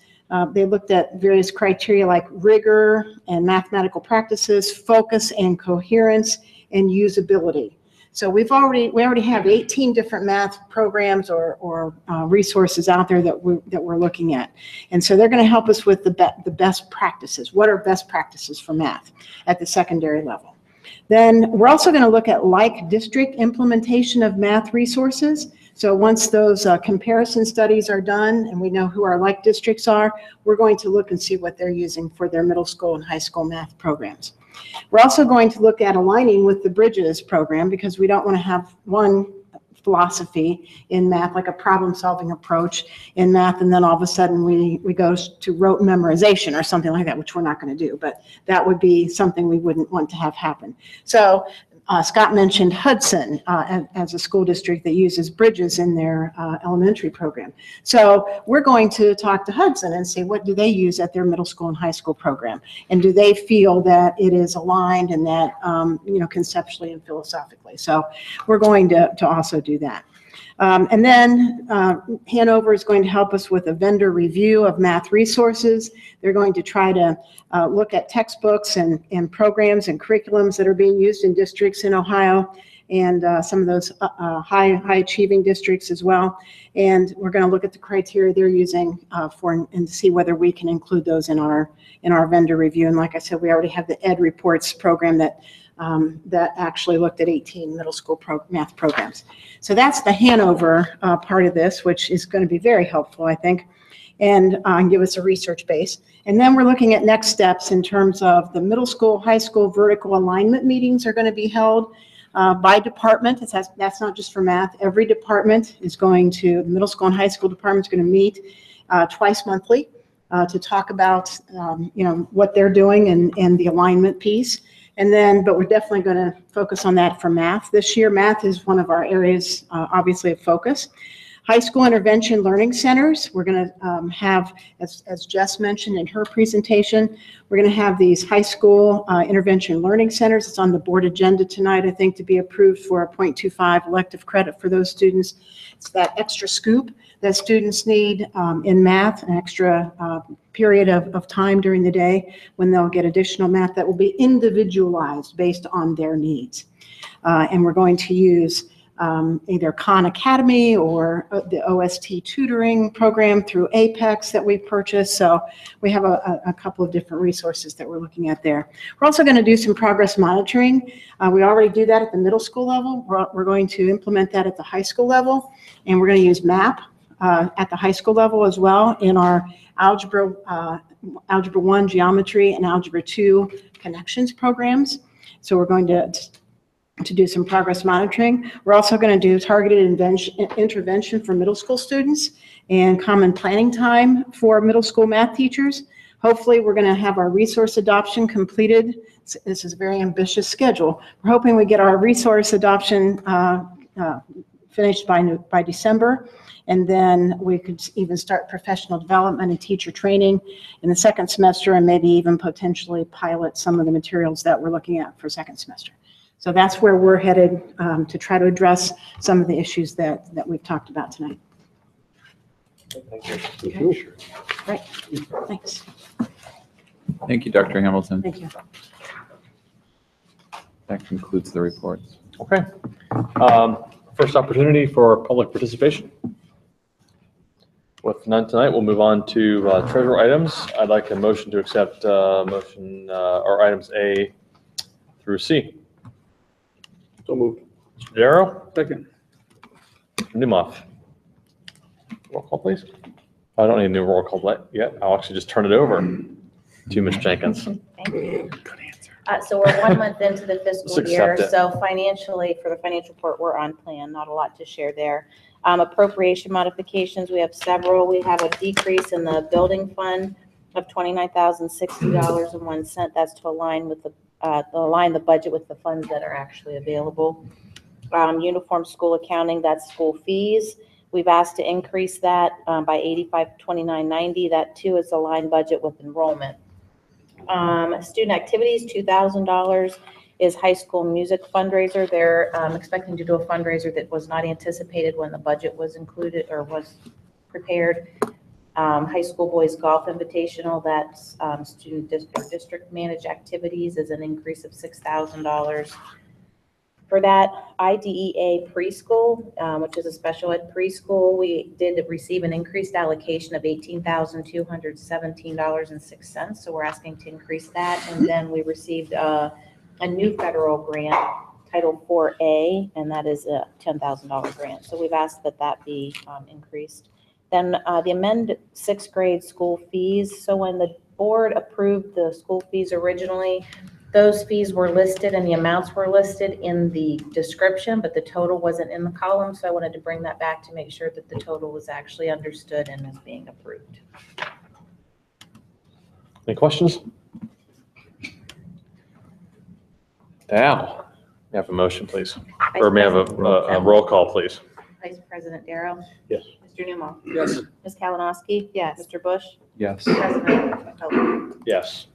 criteria like rigor and mathematical practices, focus and coherence, and usability. So we already have 18 different math programs or resources out there that we're looking at, and so they're going to help us with the best practices. What are best practices for math at the secondary level? Then we're also going to look at like district implementation of math resources. So once those comparison studies are done and we know who our like districts are, we're going to look and see what they're using for their middle school and high school math programs. We're also going to look at aligning with the Bridges program, because we don't want to have one philosophy in math, like a problem-solving approach in math, and then all of a sudden we go to rote memorization or something like that, which we're not going to do, but that would be something we wouldn't want to have happen. So Scott mentioned Hudson as a school district that uses Bridges in their elementary program. So we're going to talk to Hudson and see what do they use at their middle school and high school program, and do they feel that it is aligned and that conceptually and philosophically. So we're going to also do that. And then Hanover is going to help us with a vendor review of math resources. They're going to try to look at textbooks and programs and curriculums that are being used in districts in Ohio, and some of those high achieving districts as well. And we're going to look at the criteria they're using and see whether we can include those in our vendor review. And like I said, we already have the Ed Reports program that actually looked at 18 middle school math programs. So that's the Hanover part of this, which is going to be very helpful, I think, and give us a research base. And then we're looking at next steps in terms of the middle school, high school vertical alignment meetings are going to be held by department. That's not just for math. Every department is going to, the middle school and high school department is going to meet twice monthly to talk about what they're doing and the alignment piece. And then, but we're definitely going to focus on that for math this year. Math is one of our areas, obviously, of focus. High school intervention learning centers, we're going to have, as Jess mentioned in her presentation, we're going to have these high school intervention learning centers. It's on the board agenda tonight, I think, to be approved for a 0.25 elective credit for those students. It's that extra scoop that students need in math, an extra period of time during the day when they'll get additional math that will be individualized based on their needs. And we're going to use either Khan Academy or the OST tutoring program through Apex that we purchased. So we have a couple of different resources that we're looking at there. We're also going to do some progress monitoring. We already do that at the middle school level. We're going to implement that at the high school level, and we're going to use MAP at the high school level as well in our Algebra 1 geometry and Algebra 2 connections programs. So we're going to to do some progress monitoring. We're also going to do targeted intervention for middle school students and common planning time for middle school math teachers. Hopefully, we're going to have our resource adoption completed. This is a very ambitious schedule. We're hoping we get our resource adoption finished by December, and then we could even start professional development and teacher training in the second semester, and maybe even potentially pilot some of the materials that we're looking at for second semester. So that's where we're headed to try to address some of the issues that we've talked about tonight. Thank you. Okay. Right. Thanks. Thank you, Dr. Hamilton. Thank you. That concludes the reports. Okay. First opportunity for public participation. With none tonight, we'll move on to treasurer items. I'd like a motion to accept or items A through C. So moved. Mr. Darrow, Second. Mr. Newmoff. Roll call, please. I don't need a new roll call yet. I'll actually just turn it over to Ms. Jenkins. Thank you. So we're 1 month into the fiscal Let's year. accept it. So financially, for the financial report, we're on plan. Not a lot to share there. Appropriation modifications, we have several. We have a decrease in the building fund of $29,060.01. That's to align with align the budget with the funds that are actually available. Uniform school accounting, that's school fees. We've asked to increase that by $85,2990. That too is aligned budget with enrollment. Student activities, $2,000 is high school music fundraiser. They're expecting to do a fundraiser that was not anticipated when the budget was included or was prepared. High school boys golf invitational, that's student district managed activities, is an increase of $6,000. For that IDEA preschool, which is a special ed preschool, we did receive an increased allocation of $18,217.06. So we're asking to increase that. And then we received a new federal grant, Title 4A, and that is a $10,000 grant. So we've asked that that be increased. Then the amended sixth grade school fees. So when the board approved the school fees originally, those fees were listed and the amounts were listed in the description, but the total wasn't in the column. So I wanted to bring that back to make sure that the total was actually understood and is being approved. Any questions? Now, may I have a motion, please? Or may I have a roll call, please? Vice President Darrow? Yes. Mr. Newmaw? Yes. Ms. Kalinowski? Yes. Mr. Bush? Yes. President McCullough? Yes.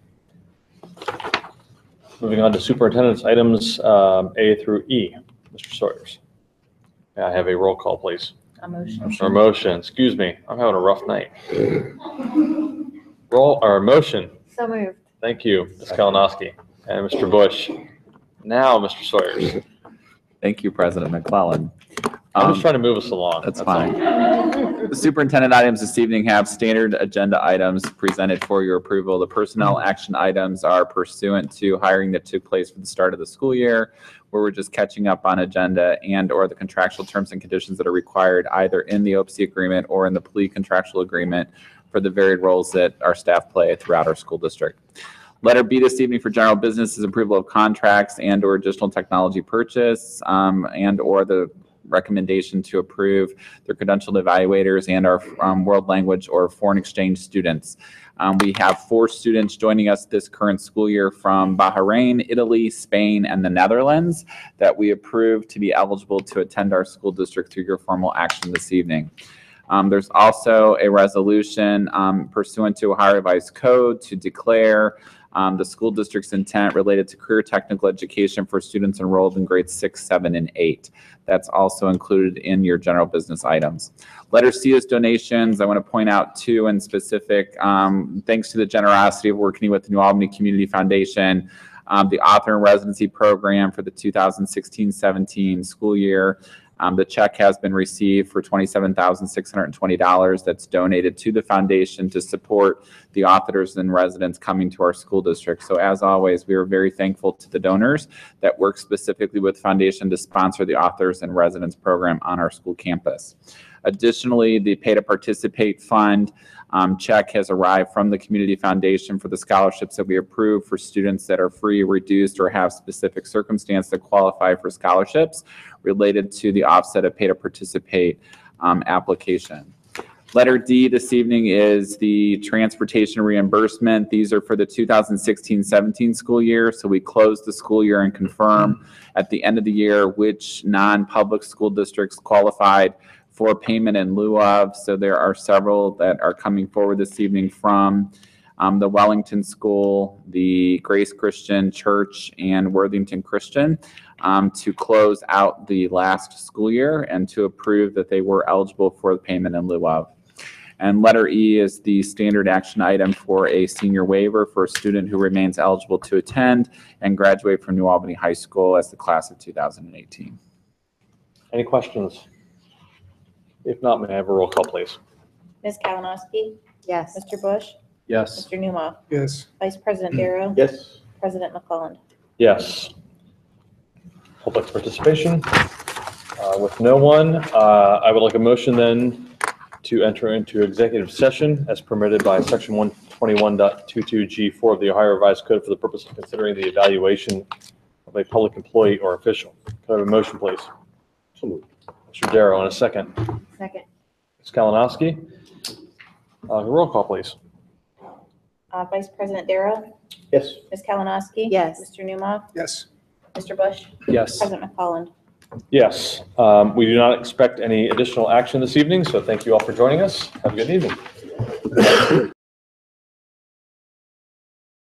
Moving on to superintendent's items A through E. Mr. Sawyers. May I have a roll call, please? A motion. Or motion, excuse me. I'm having a rough night. Motion. So moved. Thank you, Ms. Kalinowski and Mr. Bush. Now, Mr. Sawyers. Thank you, President McClellan. I'm just trying to move us along. That's all. fine. The superintendent items this evening have standard agenda items presented for your approval. The personnel action items are pursuant to hiring that took place for the start of the school year, where we're just catching up on agenda and or the contractual terms and conditions that are required either in the OPC agreement or in the plea contractual agreement for the varied roles that our staff play throughout our school district. Letter B this evening for general business is approval of contracts and or additional technology purchase and or the recommendation to approve their credentialed evaluators and our world language or foreign exchange students. We have 4 students joining us this current school year from Bahrain, Italy, Spain, and the Netherlands that we approved to be eligible to attend our school district through your formal action this evening. There's also a resolution pursuant to Ohio Revised Code to declare the school district's intent related to career technical education for students enrolled in grades 6, 7, and 8. That's also included in your general business items. Letter C is donations. I want to point out 2 in specific. Thanks to the generosity of working with the New Albany Community Foundation, the author in residency program for the 2016-17 school year. The check has been received for $27,620 that's donated to the foundation to support the authors and residents coming to our school district. So as always, we are very thankful to the donors that work specifically with the foundation to sponsor the authors and residents program on our school campus. Additionally, the Pay to Participate Fund check has arrived from the Community Foundation for the scholarships that we approve for students that are free, reduced, or have specific circumstance that qualify for scholarships related to the offset of Pay to Participate application. Letter D this evening is the transportation reimbursement. These are for the 2016-17 school year. So we close the school year and confirm at the end of the year which non-public school districts qualified for payment in lieu of. So there are several that are coming forward this evening from the Wellington School, the Grace Christian Church, and Worthington Christian to close out the last school year and to approve that they were eligible for the payment in lieu of. And letter E is the standard action item for a senior waiver for a student who remains eligible to attend and graduate from New Albany High School as the class of 2018. Any questions? If not, may I have a roll call, please? Ms. Kalinowski? Yes. Mr. Bush? Yes. Mr. Newmaw? Yes. Vice President Darrow? Yes. President McClellan? Yes. Public participation. With no one, I would like a motion then to enter into executive session as permitted by section 121.22G4 of the Ohio Revised Code for the purpose of considering the evaluation of a public employee or official. Can I have a motion, please? So moved. Mr. Darrow, in a second. Second. Ms. Kalinowski. Roll call, please. Vice President Darrow? Yes. Ms. Kalinowski? Yes. Mr. Newmaw? Yes. Mr. Bush? Yes. President McClellan? Yes. We do not expect any additional action this evening, so thank you all for joining us. Have a good evening.